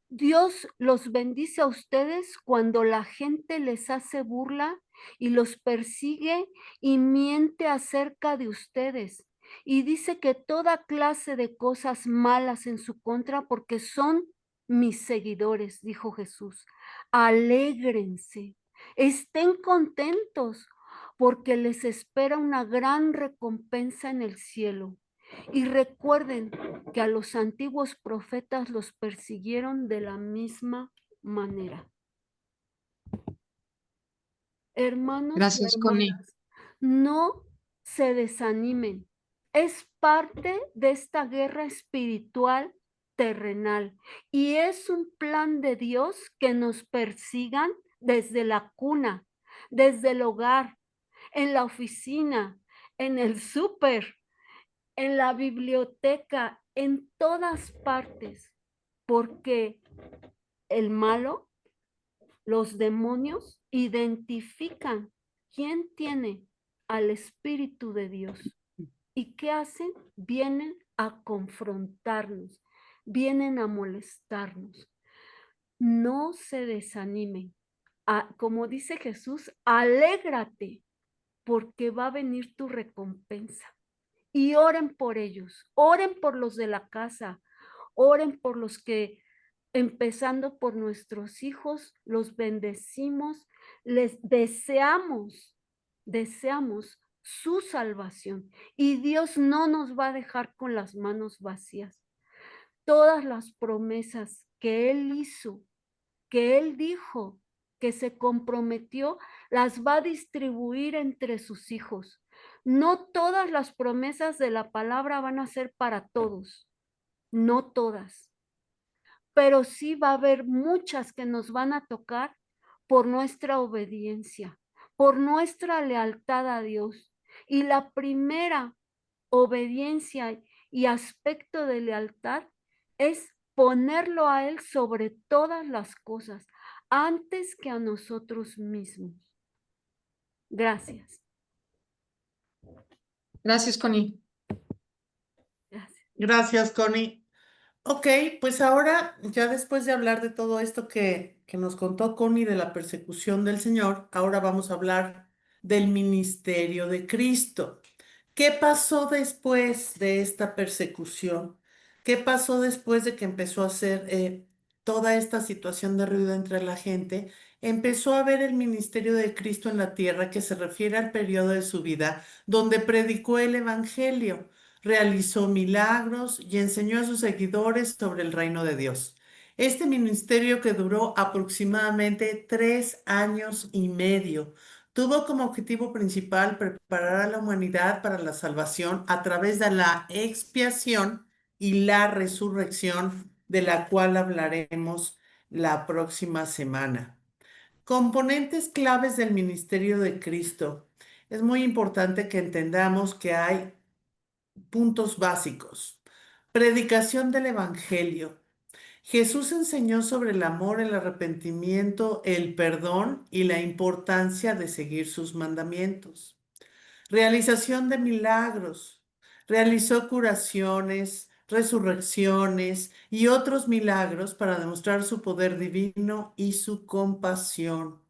Dios los bendice a ustedes cuando la gente les hace burla y los persigue y miente acerca de ustedes. Y dice que toda clase de cosas malas en su contra porque son mis seguidores, dijo Jesús. Alégrense, estén contentos porque les espera una gran recompensa en el cielo. Y recuerden que a los antiguos profetas los persiguieron de la misma manera. Hermanos Gracias, y Connie. hermanas, no se desanimen. Es parte de esta guerra espiritual terrenal y es un plan de Dios que nos persigan desde la cuna, desde el hogar, en la oficina, en el súper, en la biblioteca, en todas partes, porque el malo, los demonios, identifican quién tiene al Espíritu de Dios. ¿Y qué hacen? Vienen a confrontarnos, vienen a molestarnos. No se desanimen. Como dice Jesús, alégrate porque va a venir tu recompensa. Y oren por ellos, oren por los de la casa, oren por los que, empezando por nuestros hijos, los bendecimos, les deseamos su salvación. Y Dios no nos va a dejar con las manos vacías. Todas las promesas que Él hizo, que Él dijo, que se comprometió, las va a distribuir entre sus hijos. No todas las promesas de la palabra van a ser para todos, no todas, pero sí va a haber muchas que nos van a tocar por nuestra obediencia, por nuestra lealtad a Dios. Y la primera obediencia y aspecto de lealtad es ponerlo a Él sobre todas las cosas, antes que a nosotros mismos. Gracias. Gracias, Connie. Gracias. Gracias, Connie. Ok, pues ahora, ya después de hablar de todo esto que nos contó Connie de la persecución del Señor, ahora vamos a hablar del ministerio de Cristo. ¿Qué pasó después de esta persecución? ¿Qué pasó después de que empezó a hacer toda esta situación de ruido entre la gente? Empezó a ver el ministerio de Cristo en la tierra, que se refiere al periodo de su vida donde predicó el Evangelio, realizó milagros y enseñó a sus seguidores sobre el reino de Dios. Este ministerio, que duró aproximadamente 3 años y medio, tuvo como objetivo principal preparar a la humanidad para la salvación a través de la expiación y la resurrección, de la cual hablaremos la próxima semana. Componentes claves del ministerio de Cristo. Es muy importante que entendamos que hay puntos básicos. Predicación del Evangelio. Jesús enseñó sobre el amor, el arrepentimiento, el perdón y la importancia de seguir sus mandamientos. Realización de milagros. Realizó curaciones, resurrecciones y otros milagros para demostrar su poder divino y su compasión.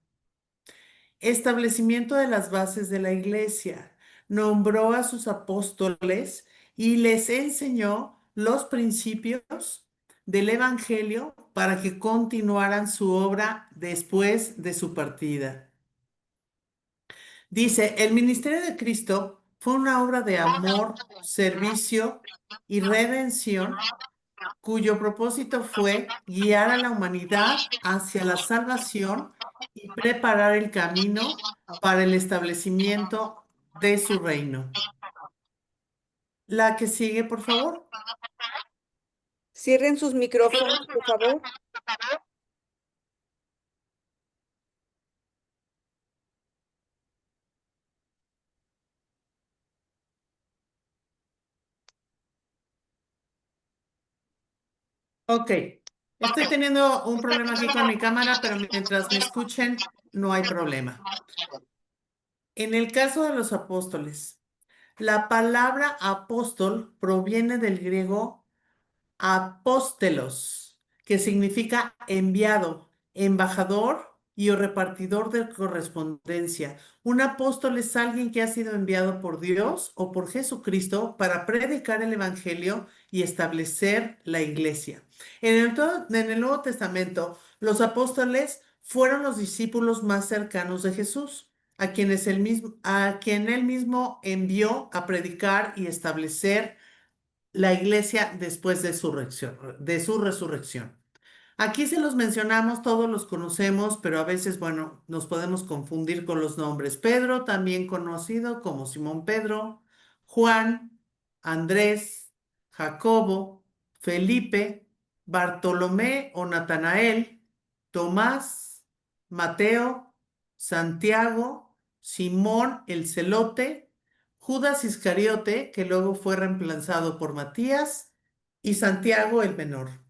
Establecimiento de las bases de la iglesia. Nombró a sus apóstoles y les enseñó los principios del Evangelio para que continuaran su obra después de su partida. Dice, el ministerio de Cristo fue una obra de amor, servicio y redención, cuyo propósito fue guiar a la humanidad hacia la salvación y preparar el camino para el establecimiento de su reino. La que sigue, por favor. Cierren sus micrófonos, por favor. Ok, estoy teniendo un problema aquí con mi cámara, pero mientras me escuchen, no hay problema. En el caso de los apóstoles, la palabra apóstol proviene del griego apóstelos, que significa enviado, embajador y o repartidor de correspondencia. Un apóstol es alguien que ha sido enviado por Dios o por Jesucristo para predicar el Evangelio y establecer la iglesia. En el Nuevo Testamento, los apóstoles fueron los discípulos más cercanos de Jesús, a quien él mismo envió a predicar y establecer la iglesia después de su resurrección. Aquí se los mencionamos, todos los conocemos, pero a veces, bueno, nos podemos confundir con los nombres. Pedro, también conocido como Simón Pedro, Juan, Andrés, Jacobo, Felipe, Bartolomé o Natanael, Tomás, Mateo, Santiago, Simón el Celote, Judas Iscariote, que luego fue reemplazado por Matías, y Santiago el Menor.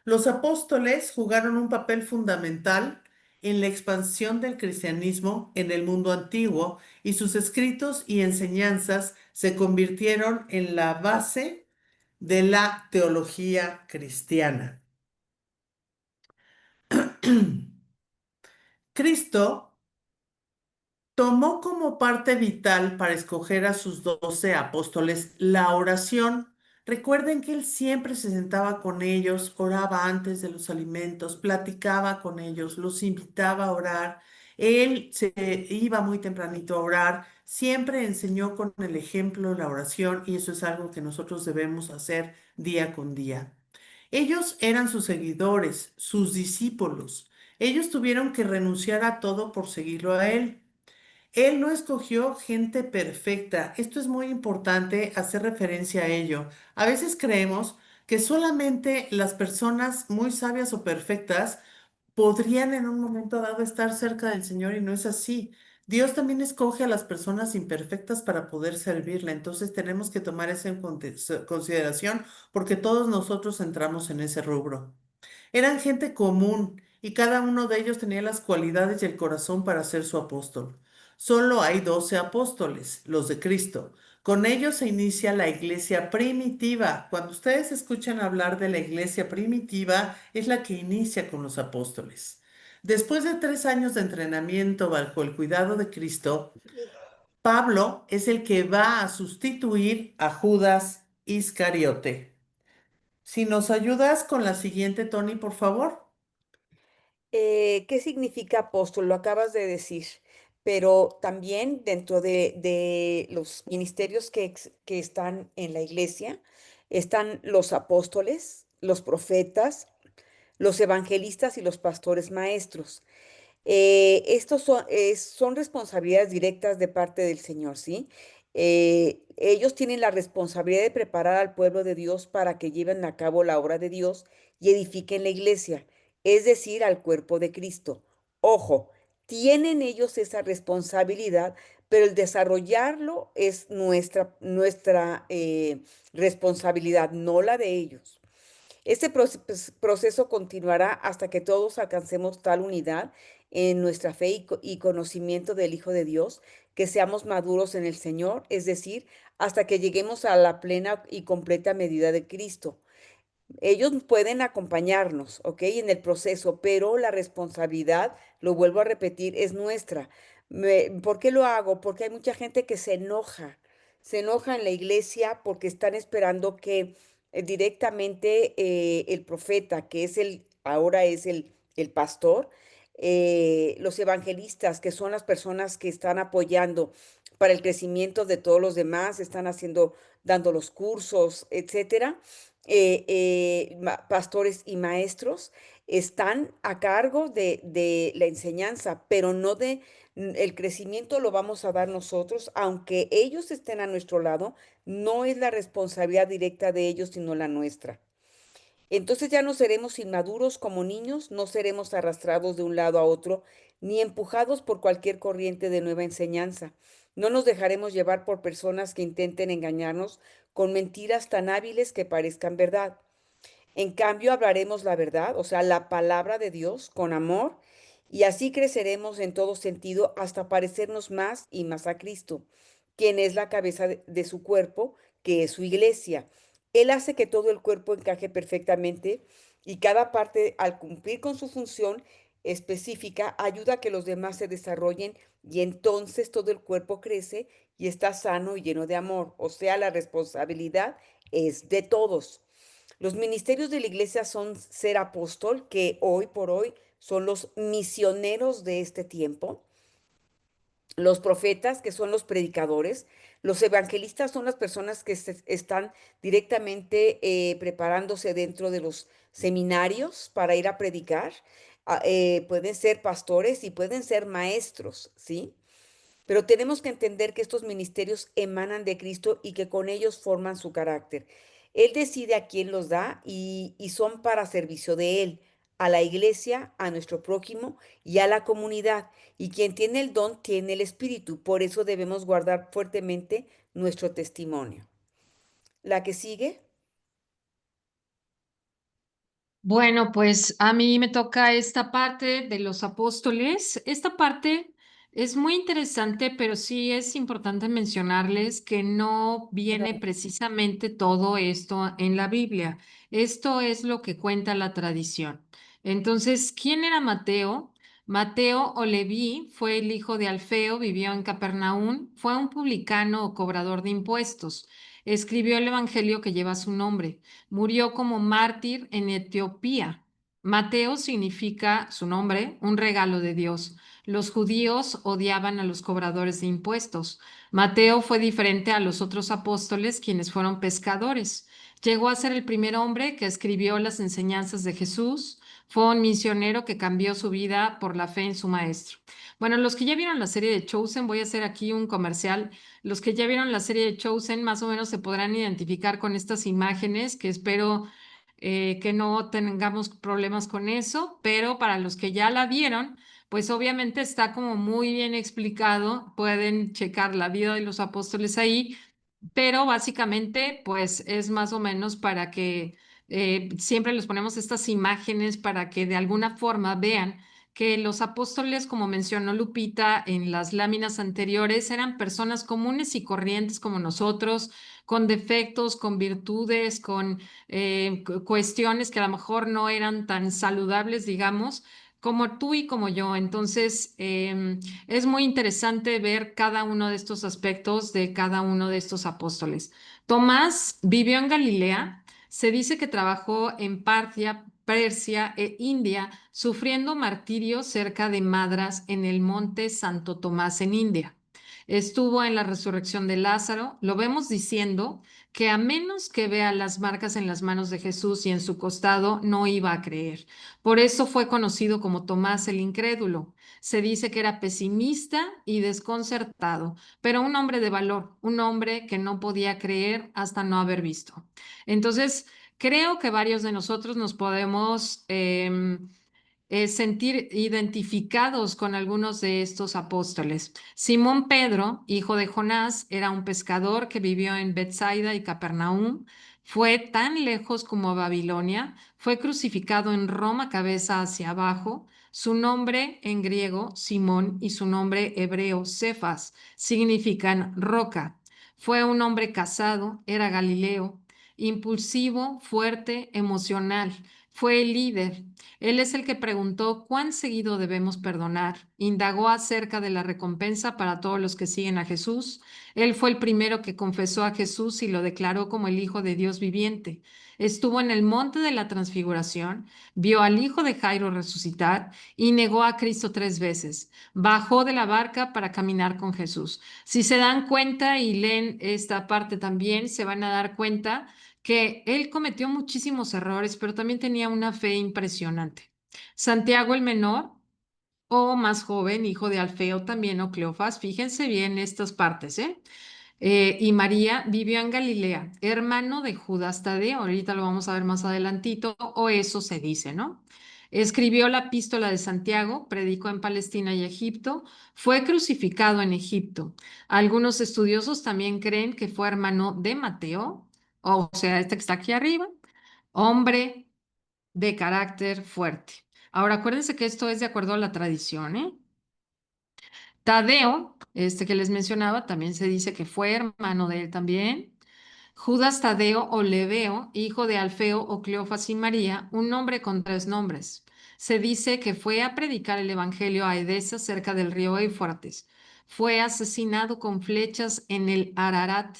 Los apóstoles jugaron un papel fundamental en la expansión del cristianismo en el mundo antiguo, y sus escritos y enseñanzas se convirtieron en la base de la teología cristiana. Cristo tomó como parte vital para escoger a sus 12 apóstoles la oración. Recuerden que él siempre se sentaba con ellos, oraba antes de los alimentos, platicaba con ellos, los invitaba a orar. Él se iba muy tempranito a orar, siempre enseñó con el ejemplo la oración y eso es algo que nosotros debemos hacer día con día. Ellos eran sus seguidores, sus discípulos. Ellos tuvieron que renunciar a todo por seguirlo a él. Él no escogió gente perfecta. Esto es muy importante hacer referencia a ello. A veces creemos que solamente las personas muy sabias o perfectas podrían en un momento dado estar cerca del Señor y no es así. Dios también escoge a las personas imperfectas para poder servirle. Entonces tenemos que tomar eso en consideración porque todos nosotros entramos en ese rubro. Eran gente común y cada uno de ellos tenía las cualidades y el corazón para ser su apóstol. Solo hay 12 apóstoles, los de Cristo. Con ellos se inicia la iglesia primitiva. Cuando ustedes escuchan hablar de la iglesia primitiva, es la que inicia con los apóstoles. Después de 3 años de entrenamiento bajo el cuidado de Cristo, Pablo es el que va a sustituir a Judas Iscariote. Si nos ayudas con la siguiente, Tony, por favor. ¿Qué significa apóstol? Lo acabas de decir, pero también dentro de los ministerios que están en la iglesia están los apóstoles, los profetas, los evangelistas y los pastores maestros. Estos son responsabilidades directas de parte del Señor, ¿sí? Ellos tienen la responsabilidad de preparar al pueblo de Dios para que lleven a cabo la obra de Dios y edifiquen la iglesia, es decir, al cuerpo de Cristo. Ojo, tienen ellos esa responsabilidad, pero el desarrollarlo es nuestra responsabilidad, no la de ellos. Este proceso continuará hasta que todos alcancemos tal unidad en nuestra fe y conocimiento del Hijo de Dios, que seamos maduros en el Señor, es decir, hasta que lleguemos a la plena y completa medida de Cristo. Ellos pueden acompañarnos, ¿ok? En el proceso, pero la responsabilidad, lo vuelvo a repetir, es nuestra. ¿Por qué lo hago? Porque hay mucha gente que se enoja en la iglesia porque están esperando que directamente el profeta, que es ahora es el pastor, los evangelistas, que son las personas que están apoyando para el crecimiento de todos los demás, están dando los cursos, etcétera, pastores y maestros están a cargo de la enseñanza, pero no el crecimiento lo vamos a dar nosotros, aunque ellos estén a nuestro lado, no es la responsabilidad directa de ellos, sino la nuestra. Entonces ya no seremos inmaduros como niños, no seremos arrastrados de un lado a otro, ni empujados por cualquier corriente de nueva enseñanza. No nos dejaremos llevar por personas que intenten engañarnos con mentiras tan hábiles que parezcan verdad. En cambio, hablaremos la verdad, o sea, la palabra de Dios con amor, y así creceremos en todo sentido hasta parecernos más y más a Cristo, quien es la cabeza de su cuerpo, que es su iglesia. Él hace que todo el cuerpo encaje perfectamente y cada parte, al cumplir con su función específica, ayuda a que los demás se desarrollen y entonces todo el cuerpo crece y está sano y lleno de amor. O sea, la responsabilidad es de todos. Los ministerios de la iglesia son ser apóstol, que hoy por hoy son los misioneros de este tiempo, los profetas, que son los predicadores, los evangelistas son las personas que están directamente preparándose dentro de los seminarios para ir a predicar. Pueden ser pastores y pueden ser maestros, ¿sí? Pero tenemos que entender que estos ministerios emanan de Cristo y que con ellos forman su carácter. Él decide a quién los da y son para servicio de Él, a la iglesia, a nuestro prójimo y a la comunidad. Y quien tiene el don tiene el espíritu. Por eso debemos guardar fuertemente nuestro testimonio. La que sigue. Bueno, pues a mí me toca esta parte de los apóstoles. Esta parte Es muy interesante, pero sí es importante mencionarles que no viene precisamente todo esto en la Biblia. Esto es lo que cuenta la tradición. Entonces, ¿quién era Mateo? Mateo o Leví fue el hijo de Alfeo, vivió en Capernaum, fue un publicano o cobrador de impuestos. Escribió el evangelio que lleva su nombre. Murió como mártir en Etiopía. Mateo significa su nombre, un regalo de Dios. Los judíos odiaban a los cobradores de impuestos. Mateo fue diferente a los otros apóstoles, quienes fueron pescadores. Llegó a ser el primer hombre que escribió las enseñanzas de Jesús. Fue un misionero que cambió su vida por la fe en su maestro. Bueno, los que ya vieron la serie de Chosen, voy a hacer aquí un comercial. Los que ya vieron la serie de Chosen más o menos se podrán identificar con estas imágenes, que espero que no tengamos problemas con eso, pero para los que ya la vieron, pues obviamente está como muy bien explicado, pueden checar la vida de los apóstoles ahí, pero básicamente pues es más o menos para que siempre les ponemos estas imágenes para que de alguna forma vean que los apóstoles, como mencionó Lupita en las láminas anteriores, eran personas comunes y corrientes como nosotros, con defectos, con virtudes, con cuestiones que a lo mejor no eran tan saludables, digamos, como tú y como yo. Entonces, es muy interesante ver cada uno de estos aspectos de cada uno de estos apóstoles. Tomás vivió en Galilea. Se dice que trabajó en Partia, Persia e India, sufriendo martirio cerca de Madras en el monte Santo Tomás en India. Estuvo en la resurrección de Lázaro. Lo vemos diciendo que a menos que vea las marcas en las manos de Jesús y en su costado, no iba a creer. Por eso fue conocido como Tomás el Incrédulo. Se dice que era pesimista y desconcertado, pero un hombre de valor, un hombre que no podía creer hasta no haber visto. Entonces, creo que varios de nosotros nos podemos sentir identificados con algunos de estos apóstoles. Simón Pedro, hijo de Jonás, era un pescador que vivió en Bethsaida y Capernaum. Fue tan lejos como Babilonia. Fue crucificado en Roma cabeza hacia abajo. Su nombre en griego, Simón, y su nombre hebreo, Cefas, significan roca. Fue un hombre casado, era Galileo, impulsivo, fuerte, emocional. Fue el líder. Él es el que preguntó cuán seguido debemos perdonar. Indagó acerca de la recompensa para todos los que siguen a Jesús. Él fue el primero que confesó a Jesús y lo declaró como el Hijo de Dios viviente. Estuvo en el monte de la transfiguración, vio al hijo de Jairo resucitar y negó a Cristo 3 veces. Bajó de la barca para caminar con Jesús. Si se dan cuenta y leen esta parte también, se van a dar cuenta que él cometió muchísimos errores, pero también tenía una fe impresionante. Santiago el menor o más joven, hijo de Alfeo también o Cleofas, fíjense bien estas partes, ¿eh? Y María vivió en Galilea, hermano de Judas Tadeo, ahorita lo vamos a ver más adelantito, o eso se dice, ¿no? Escribió la epístola de Santiago, predicó en Palestina y Egipto, fue crucificado en Egipto. Algunos estudiosos también creen que fue hermano de Mateo, o sea, este que está aquí arriba, hombre de carácter fuerte. Ahora, acuérdense que esto es de acuerdo a la tradición, ¿eh? Tadeo, este que les mencionaba, también se dice que fue hermano de él también. Judas Tadeo o Leveo, hijo de Alfeo o Cleofas y María, un hombre con 3 nombres. Se dice que fue a predicar el evangelio a Edesa, cerca del río Éufrates. Fue asesinado con flechas en el Ararat.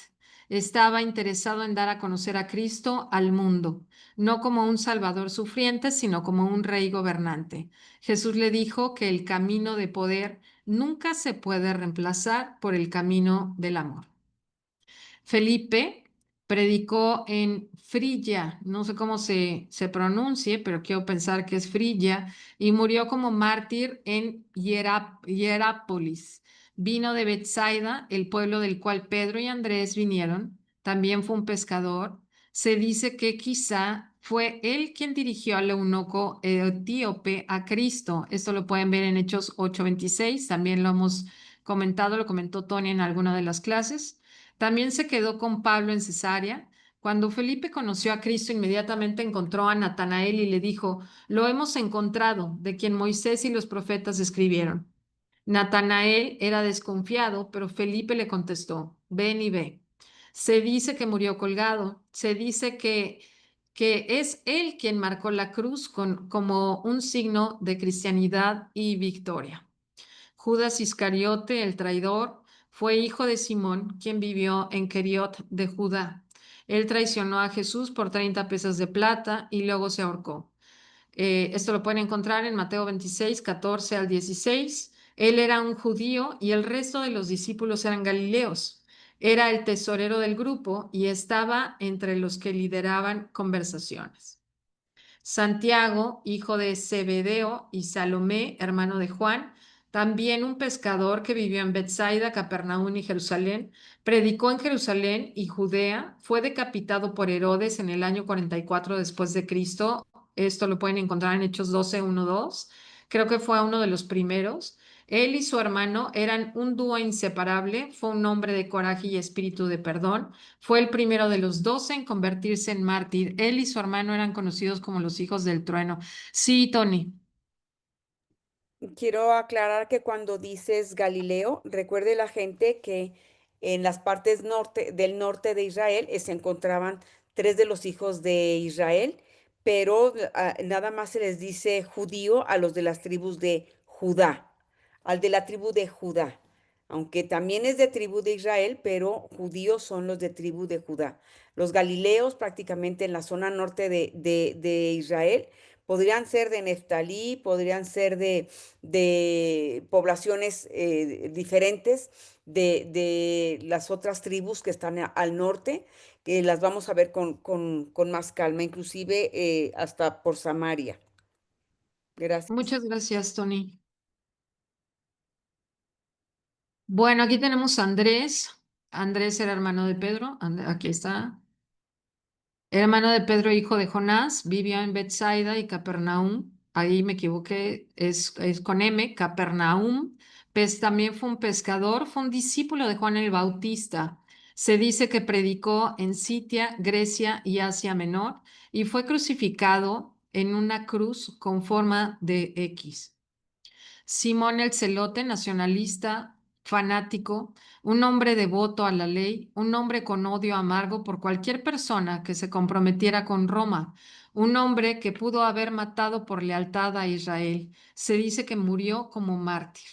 Estaba interesado en dar a conocer a Cristo al mundo, no como un salvador sufriente, sino como un rey gobernante. Jesús le dijo que el camino de poder nunca se puede reemplazar por el camino del amor. Felipe predicó en Frigia, no sé cómo se pronuncie, pero quiero pensar que es Frigia, y murió como mártir en Hierápolis. Vino de Bethsaida, el pueblo del cual Pedro y Andrés vinieron. También fue un pescador. Se dice que quizá fue él quien dirigió al eunuco etíope a Cristo. Esto lo pueden ver en Hechos 8:26. También lo hemos comentado, lo comentó Tony en alguna de las clases. También se quedó con Pablo en Cesarea. Cuando Felipe conoció a Cristo, inmediatamente encontró a Natanael y le dijo, lo hemos encontrado, de quien Moisés y los profetas escribieron. Natanael era desconfiado, pero Felipe le contestó, ven y ve. Se dice que murió colgado, se dice que es él quien marcó la cruz como un signo de cristianidad y victoria. Judas Iscariote, el traidor, fue hijo de Simón, quien vivió en Keriot de Judá. Él traicionó a Jesús por 30 piezas de plata y luego se ahorcó. Esto lo pueden encontrar en Mateo 26, 14 al 16. Él era un judío y el resto de los discípulos eran galileos. Era el tesorero del grupo y estaba entre los que lideraban conversaciones. Santiago, hijo de Zebedeo, y Salomé, hermano de Juan, también un pescador que vivió en Bethsaida, Capernaum y Jerusalén, predicó en Jerusalén y Judea, fue decapitado por Herodes en el año 44 después de Cristo. Esto lo pueden encontrar en Hechos 12, 1, 2. Creo que fue uno de los primeros. Él y su hermano eran un dúo inseparable, fue un hombre de coraje y espíritu de perdón. Fue el primero de los 12 en convertirse en mártir. Él y su hermano eran conocidos como los hijos del trueno. Sí, Tony. Quiero aclarar que cuando dices Galileo, recuerde la gente que en las partes del norte de Israel se encontraban tres de los hijos de Israel, pero nada más se les dice judío a los de las tribus de Judá, al de la tribu de Judá, aunque también es de tribu de Israel, pero judíos son los de tribu de Judá. Los galileos prácticamente en la zona norte de Israel podrían ser de Neftalí, podrían ser de poblaciones diferentes de las otras tribus que están al norte, que las vamos a ver con más calma, inclusive hasta por Samaria. Gracias. Muchas gracias, Tony. Bueno, aquí tenemos a Andrés. Andrés era hermano de Pedro. Aquí está. Hermano de Pedro, hijo de Jonás, vivió en Bethsaida y Capernaum. Ahí me equivoqué, es con M, Capernaum. También fue un pescador, fue un discípulo de Juan el Bautista. Se dice que predicó en Sitia, Grecia y Asia Menor y fue crucificado en una cruz con forma de X. Simón el Celote, nacionalista, fanático, un hombre devoto a la ley, un hombre con odio amargo por cualquier persona que se comprometiera con Roma, un hombre que pudo haber matado por lealtad a Israel. Se dice que murió como mártir.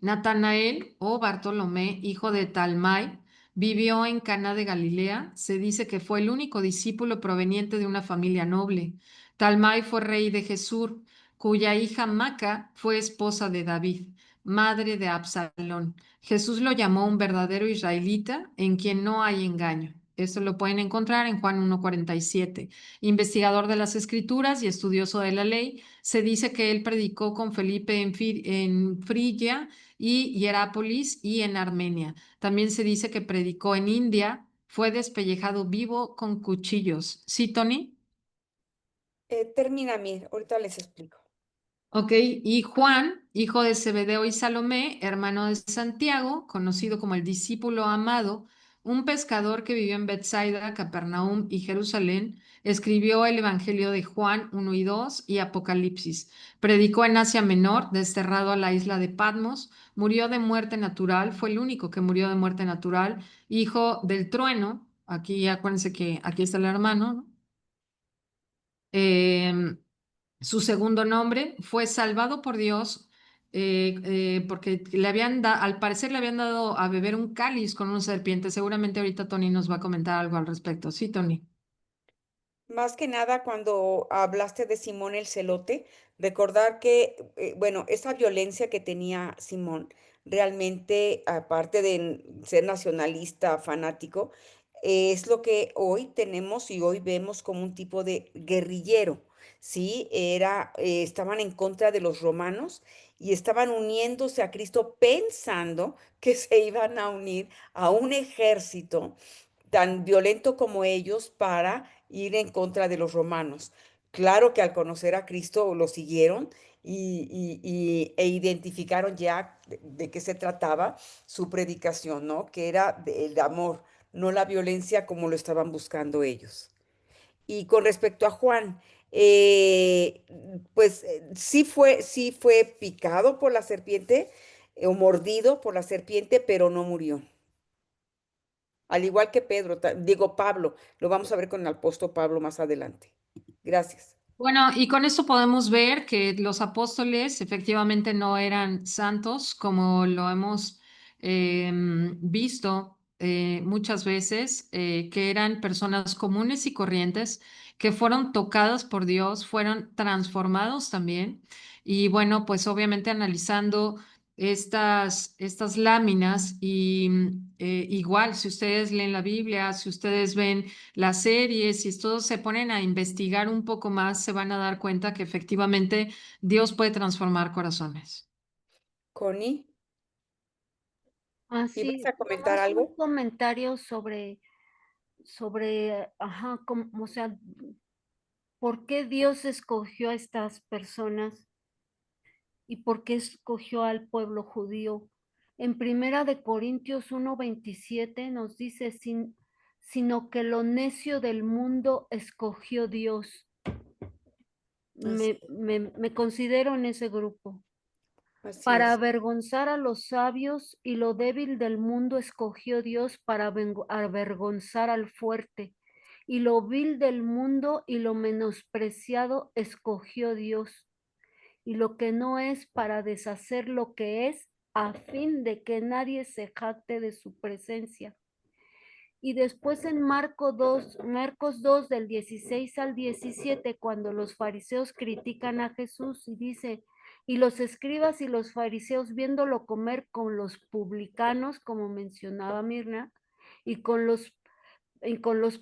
Natanael o Bartolomé, hijo de Talmai, vivió en Caná de Galilea. Se dice que fue el único discípulo proveniente de una familia noble. Talmai fue rey de Jesús, cuya hija Maca fue esposa de David, madre de Absalón. Jesús lo llamó un verdadero israelita en quien no hay engaño. Esto lo pueden encontrar en Juan 1:47. Investigador de las Escrituras y estudioso de la ley, se dice que él predicó con Felipe en Frigia y Hierápolis y en Armenia. También se dice que predicó en India, fue despellejado vivo con cuchillos. ¿Sí, Tony? Termina, Mir, ahorita les explico. Ok, y Juan, hijo de Zebedeo y Salomé, hermano de Santiago, conocido como el discípulo amado, un pescador que vivió en Bethsaida, Capernaum y Jerusalén, escribió el Evangelio de Juan 1 y 2 y Apocalipsis. Predicó en Asia Menor, desterrado a la isla de Patmos, murió de muerte natural, fue el único que murió de muerte natural, hijo del trueno. Aquí acuérdense que aquí está el hermano, ¿no? Su segundo nombre fue salvado por Dios porque al parecer le habían dado a beber un cáliz con una serpiente. Seguramente ahorita Tony nos va a comentar algo al respecto. Sí, Tony. Más que nada, cuando hablaste de Simón el Celote, recordar que, bueno, esa violencia que tenía Simón, realmente, aparte de ser nacionalista, fanático, es lo que hoy tenemos y hoy vemos como un tipo de guerrillero, ¿sí? Estaban en contra de los romanos y estaban uniéndose a Cristo pensando que se iban a unir a un ejército tan violento como ellos para ir en contra de los romanos. Claro que al conocer a Cristo lo siguieron e identificaron ya de qué se trataba su predicación, ¿no? Que era el amor, no la violencia como lo estaban buscando ellos. Y con respecto a Juan, sí fue picado por la serpiente o mordido por la serpiente, pero no murió. Al igual que Pedro, digo Pablo, lo vamos a ver con el apóstol Pablo más adelante. Gracias. Bueno, y con esto podemos ver que los apóstoles efectivamente no eran santos, como lo hemos visto muchas veces, que eran personas comunes y corrientes que fueron tocadas por Dios, fueron transformados también. Y bueno, pues obviamente analizando estas láminas y igual, si ustedes leen la Biblia, si ustedes ven las series, si todos se ponen a investigar un poco más, se van a dar cuenta que efectivamente Dios puede transformar corazones. Connie, ¿ibas Así, a comentar nomás un algo? comentario sobre, ajá, o sea, ¿por qué Dios escogió a estas personas y por qué escogió al pueblo judío? En Primera de Corintios 1:27 nos dice, sino que lo necio del mundo escogió Dios. Así, Me considero en ese grupo. así Para es. avergonzar a los sabios, y lo débil del mundo escogió Dios para avergonzar al fuerte. Y lo vil del mundo y lo menospreciado escogió Dios. Y lo que no es, para deshacer lo que es, a fin de que nadie se jacte de su presencia. Y después en Marcos 2 del 16 al 17, cuando los fariseos critican a Jesús y dice, y los escribas y los fariseos viéndolo comer con los publicanos, como mencionaba Mirna, y con los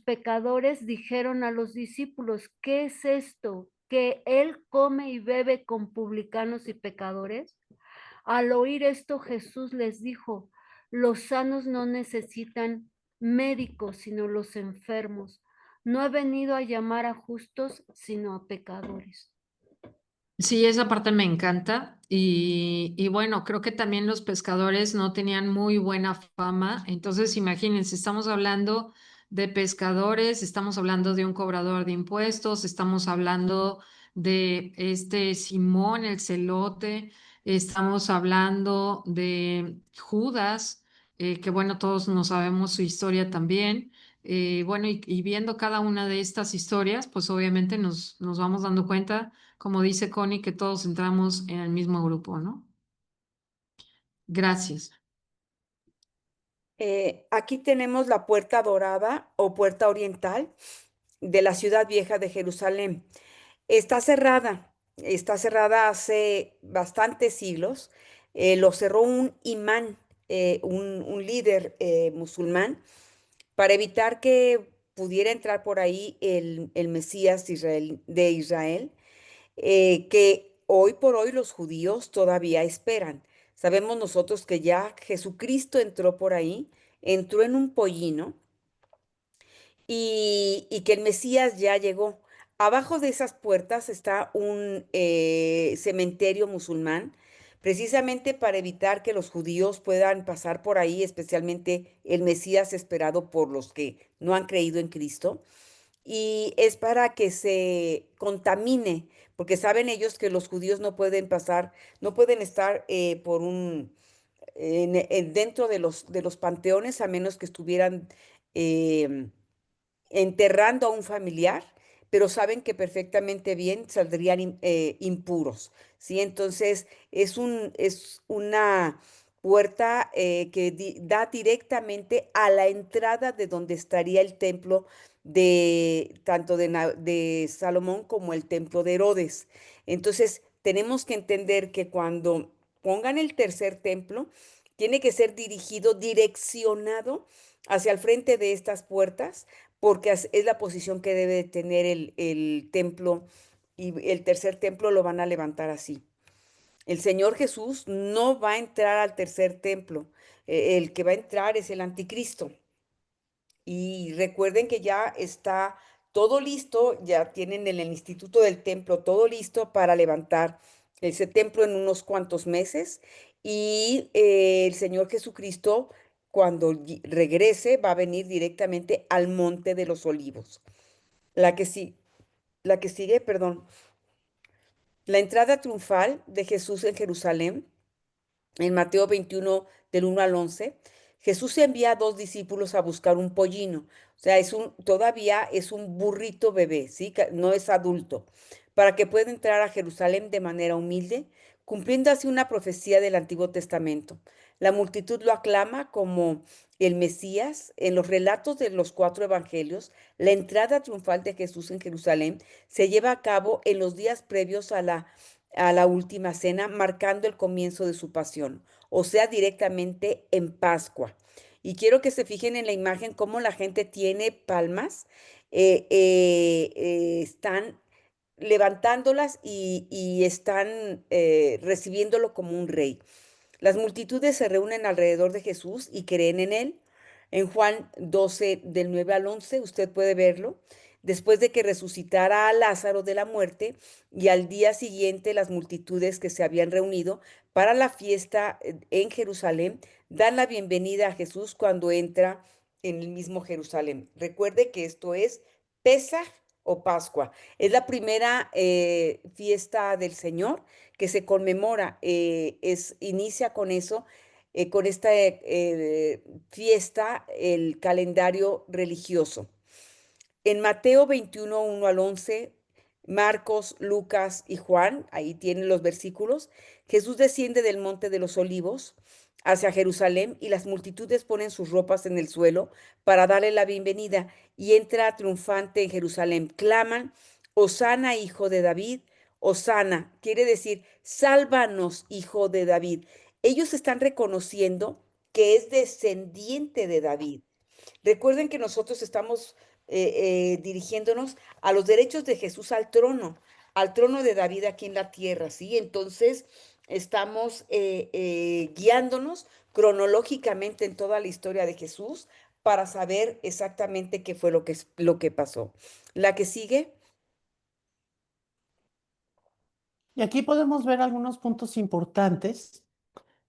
pecadores, dijeron a los discípulos, ¿qué es esto? ¿Que él come y bebe con publicanos y pecadores? Al oír esto, Jesús les dijo, los sanos no necesitan médicos, sino los enfermos. No he venido a llamar a justos, sino a pecadores. Sí, esa parte me encanta y bueno, creo que también los pescadores no tenían muy buena fama, entonces imagínense, estamos hablando de pescadores, estamos hablando de un cobrador de impuestos, estamos hablando de este Simón el celote, estamos hablando de Judas, que bueno, todos no sabemos su historia también. Bueno, y viendo cada una de estas historias, pues obviamente nos vamos dando cuenta, como dice Connie, que todos entramos en el mismo grupo, ¿no? Gracias. Aquí tenemos la puerta dorada o puerta oriental de la ciudad vieja de Jerusalén. Está cerrada hace bastantes siglos. Lo cerró un imán, un líder musulmán, para evitar que pudiera entrar por ahí el Mesías de Israel, que hoy por hoy los judíos todavía esperan. Sabemos nosotros que ya Jesucristo entró por ahí, entró en un pollino y que el Mesías ya llegó. Abajo de esas puertas está un cementerio musulmán, precisamente para evitar que los judíos puedan pasar por ahí, especialmente el Mesías esperado por los que no han creído en Cristo. Y es para que se contamine, porque saben ellos que los judíos no pueden pasar, no pueden estar dentro de los panteones a menos que estuvieran em, enterrando a un familiar, pero saben que perfectamente bien saldrían impuros, ¿sí? Entonces, es una puerta que da directamente a la entrada de donde estaría el templo de tanto de Salomón como el templo de Herodes. Entonces, tenemos que entender que cuando pongan el tercer templo, tiene que ser dirigido, direccionado hacia el frente de estas puertas porque es la posición que debe tener el templo y el tercer templo lo van a levantar así. El Señor Jesús no va a entrar al tercer templo, el que va a entrar es el anticristo. Y recuerden que ya está todo listo, ya tienen en el Instituto del Templo todo listo para levantar ese templo en unos cuantos meses. Y el Señor Jesucristo, cuando regrese, va a venir directamente al Monte de los Olivos. La que sí, la que sigue, perdón. La entrada triunfal de Jesús en Jerusalén, en Mateo 21, del 1 al 11, Jesús envía a dos discípulos a buscar un pollino. O sea, todavía es un burrito bebé, ¿sí? No es adulto, para que pueda entrar a Jerusalén de manera humilde, cumpliendo así una profecía del Antiguo Testamento. La multitud lo aclama como el Mesías. En los relatos de los cuatro evangelios, la entrada triunfal de Jesús en Jerusalén se lleva a cabo en los días previos a la última cena, marcando el comienzo de su pasión, o sea, directamente en Pascua. Y quiero que se fijen en la imagen cómo la gente tiene palmas, están levantándolas y están recibiéndolo como un rey. Las multitudes se reúnen alrededor de Jesús y creen en él. En Juan 12, del 9 al 11, usted puede verlo. Después de que resucitara a Lázaro de la muerte y al día siguiente las multitudes que se habían reunido para la fiesta en Jerusalén dan la bienvenida a Jesús cuando entra en el mismo Jerusalén. Recuerde que esto es Pesaj o Pascua. Es la primera fiesta del Señor que se conmemora, inicia con eso, con esta fiesta, el calendario religioso. En Mateo 21, 1 al 11, Marcos, Lucas y Juan, ahí tienen los versículos, Jesús desciende del Monte de los Olivos hacia Jerusalén y las multitudes ponen sus ropas en el suelo para darle la bienvenida y entra triunfante en Jerusalén. Claman, Hosana, hijo de David. Hosana quiere decir, sálvanos, hijo de David. Ellos están reconociendo que es descendiente de David. Recuerden que nosotros estamos dirigiéndonos a los derechos de Jesús al trono de David aquí en la tierra, ¿sí? Entonces, estamos guiándonos cronológicamente en toda la historia de Jesús para saber exactamente qué fue lo que pasó. La que sigue. Y aquí podemos ver algunos puntos importantes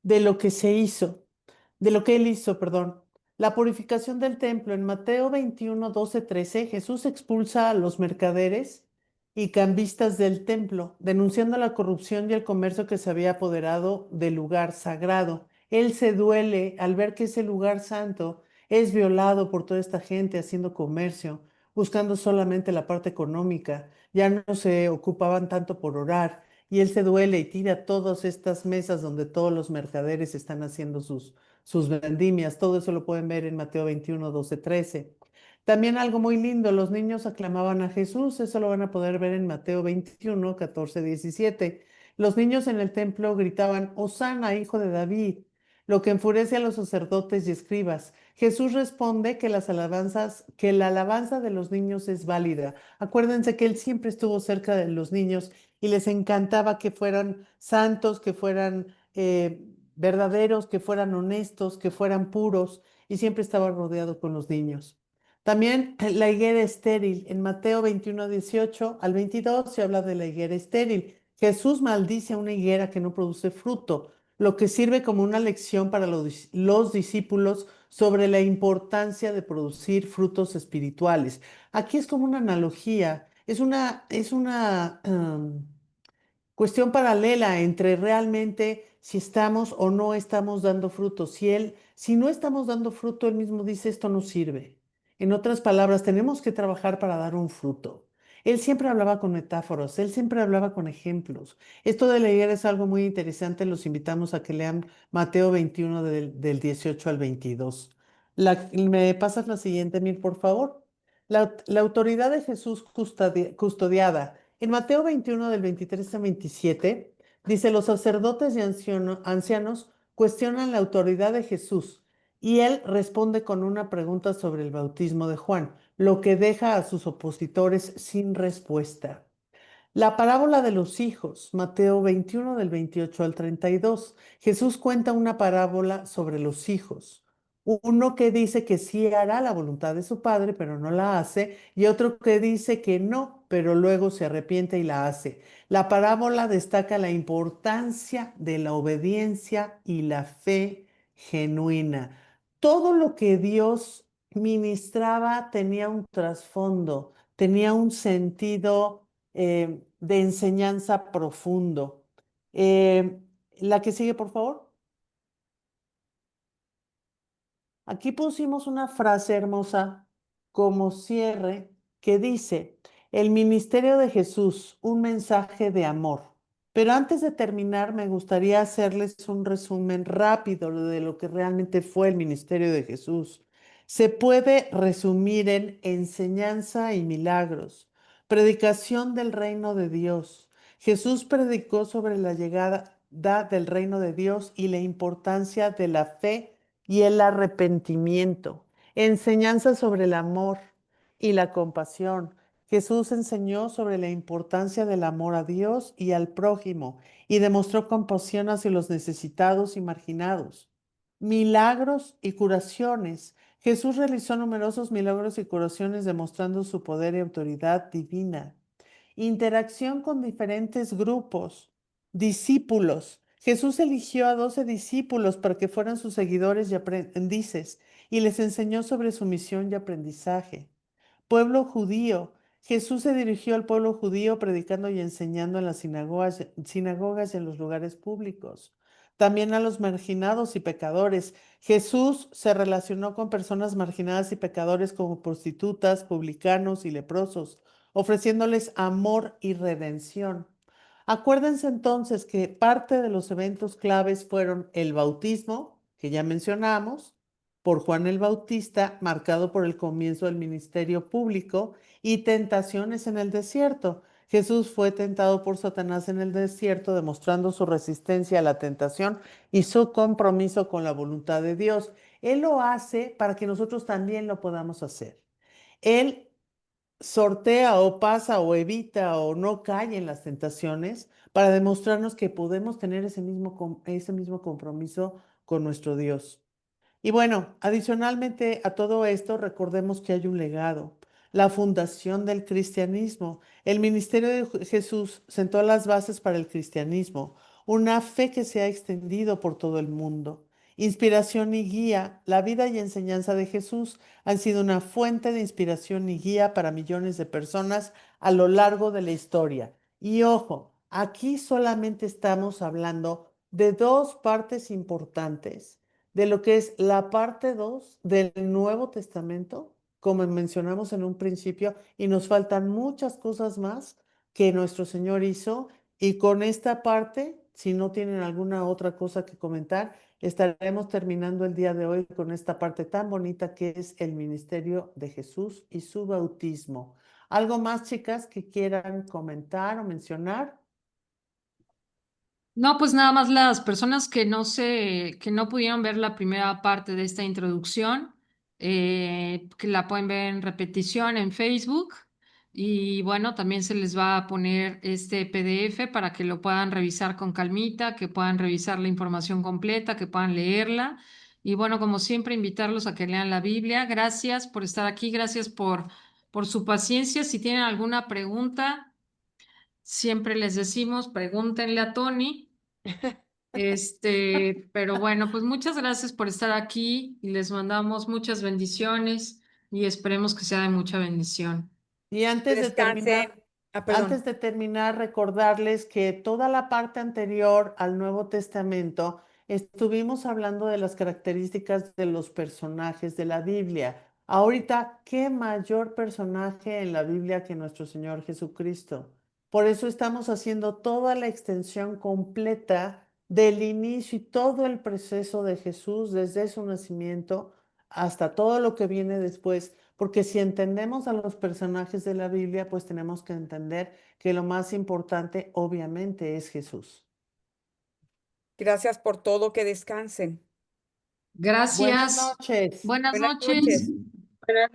de lo que se hizo, de lo que él hizo, perdón. La purificación del templo. En Mateo 21, 12, 13, Jesús expulsa a los mercaderes y cambistas del templo, denunciando la corrupción y el comercio que se había apoderado del lugar sagrado. Él se duele al ver que ese lugar santo es violado por toda esta gente haciendo comercio, buscando solamente la parte económica. Ya no se ocupaban tanto por orar. Y él se duele y tira todas estas mesas donde todos los mercaderes están haciendo sus vendimias. Todo eso lo pueden ver en Mateo 21, 12, 13. También algo muy lindo, los niños aclamaban a Jesús. Eso lo van a poder ver en Mateo 21, 14, 17. Los niños en el templo gritaban, Hosana, hijo de David, lo que enfurece a los sacerdotes y escribas. Jesús responde que la alabanza de los niños es válida. Acuérdense que él siempre estuvo cerca de los niños y les encantaba que fueran santos, que fueran verdaderos, que fueran honestos, que fueran puros, y siempre estaba rodeado con los niños. También la higuera estéril. En Mateo 21, 18 al 22 se habla de la higuera estéril. Jesús maldice a una higuera que no produce fruto, lo que sirve como una lección para los discípulos sobre la importancia de producir frutos espirituales. Aquí es como una analogía, es una cuestión paralela entre realmente si estamos o no estamos dando fruto. Si no estamos dando fruto, él mismo dice, esto no sirve. En otras palabras, tenemos que trabajar para dar un fruto. Él siempre hablaba con metáforas, él siempre hablaba con ejemplos. Esto de leer es algo muy interesante, los invitamos a que lean Mateo 21 del 18 al 22. ¿Me pasas la siguiente, Mir, por favor? La autoridad de Jesús custodiada. En Mateo 21 del 23 al 27, dice, los sacerdotes y ancianos cuestionan la autoridad de Jesús y él responde con una pregunta sobre el bautismo de Juan, lo que deja a sus opositores sin respuesta. La parábola de los hijos, Mateo 21 del 28 al 32. Jesús cuenta una parábola sobre los hijos. Uno que dice que sí hará la voluntad de su padre, pero no la hace, y otro que dice que no, pero luego se arrepiente y la hace. La parábola destaca la importancia de la obediencia y la fe genuina. Todo lo que Dios ministraba tenía un trasfondo, tenía un sentido de enseñanza profundo. La que sigue, por favor. Aquí pusimos una frase hermosa como cierre que dice, el ministerio de Jesús, un mensaje de amor. Pero antes de terminar, me gustaría hacerles un resumen rápido de lo que realmente fue el ministerio de Jesús. Se puede resumir en enseñanza y milagros, predicación del reino de Dios. Jesús predicó sobre la llegada del reino de Dios y la importancia de la fe y el arrepentimiento, enseñanza sobre el amor y la compasión. Jesús enseñó sobre la importancia del amor a Dios y al prójimo y demostró compasión hacia los necesitados y marginados. Milagros y curaciones. Jesús realizó numerosos milagros y curaciones demostrando su poder y autoridad divina. Interacción con diferentes grupos. Discípulos. Jesús eligió a 12 discípulos para que fueran sus seguidores y aprendices y les enseñó sobre su misión y aprendizaje. Pueblo judío. Jesús se dirigió al pueblo judío predicando y enseñando en las sinagogas y en los lugares públicos. También a los marginados y pecadores. Jesús se relacionó con personas marginadas y pecadores como prostitutas, publicanos y leprosos, ofreciéndoles amor y redención. Acuérdense entonces que parte de los eventos claves fueron el bautismo, que ya mencionamos, por Juan el Bautista, marcado por el comienzo del ministerio público, y tentaciones en el desierto. Jesús fue tentado por Satanás en el desierto, demostrando su resistencia a la tentación y su compromiso con la voluntad de Dios. Él lo hace para que nosotros también lo podamos hacer. Él sortea o pasa o evita o no cae en las tentaciones para demostrarnos que podemos tener ese mismo compromiso con nuestro Dios. Y bueno, adicionalmente a todo esto, recordemos que hay un legado, la fundación del cristianismo. El ministerio de Jesús sentó las bases para el cristianismo, una fe que se ha extendido por todo el mundo. Inspiración y guía, la vida y enseñanza de Jesús han sido una fuente de inspiración y guía para millones de personas a lo largo de la historia. Y ojo, aquí solamente estamos hablando de dos partes importantes de lo que es la parte 2 del Nuevo Testamento, como mencionamos en un principio, y nos faltan muchas cosas más que nuestro Señor hizo. Y con esta parte, si no tienen alguna otra cosa que comentar, estaremos terminando el día de hoy con esta parte tan bonita que es el ministerio de Jesús y su bautismo. ¿Algo más, chicas, que quieran comentar o mencionar? No, pues nada más las personas que no pudieron ver la primera parte de esta introducción, que la pueden ver en repetición en Facebook. Y bueno, también se les va a poner este PDF para que lo puedan revisar con calmita, que puedan revisar la información completa, que puedan leerla. Y bueno, como siempre, invitarlos a que lean la Biblia. Gracias por estar aquí, gracias por su paciencia. Si tienen alguna pregunta, siempre les decimos, pregúntenle a Tony. Pero bueno, pues muchas gracias por estar aquí y les mandamos muchas bendiciones y esperemos que sea de mucha bendición. Y Que antes de descansen. terminar, Ah, perdón. recordarles que toda la parte anterior al Nuevo Testamento estuvimos hablando de las características de los personajes de la Biblia. Ahorita, ¿qué mayor personaje en la Biblia que nuestro Señor Jesucristo? Por eso estamos haciendo toda la extensión completa del inicio y todo el proceso de Jesús desde su nacimiento hasta todo lo que viene después. Porque si entendemos a los personajes de la Biblia, pues tenemos que entender que lo más importante, obviamente, es Jesús. Gracias por todo. Que descansen. Buenas Gracias. noches. Buenas Buenas noches. noches. Buenas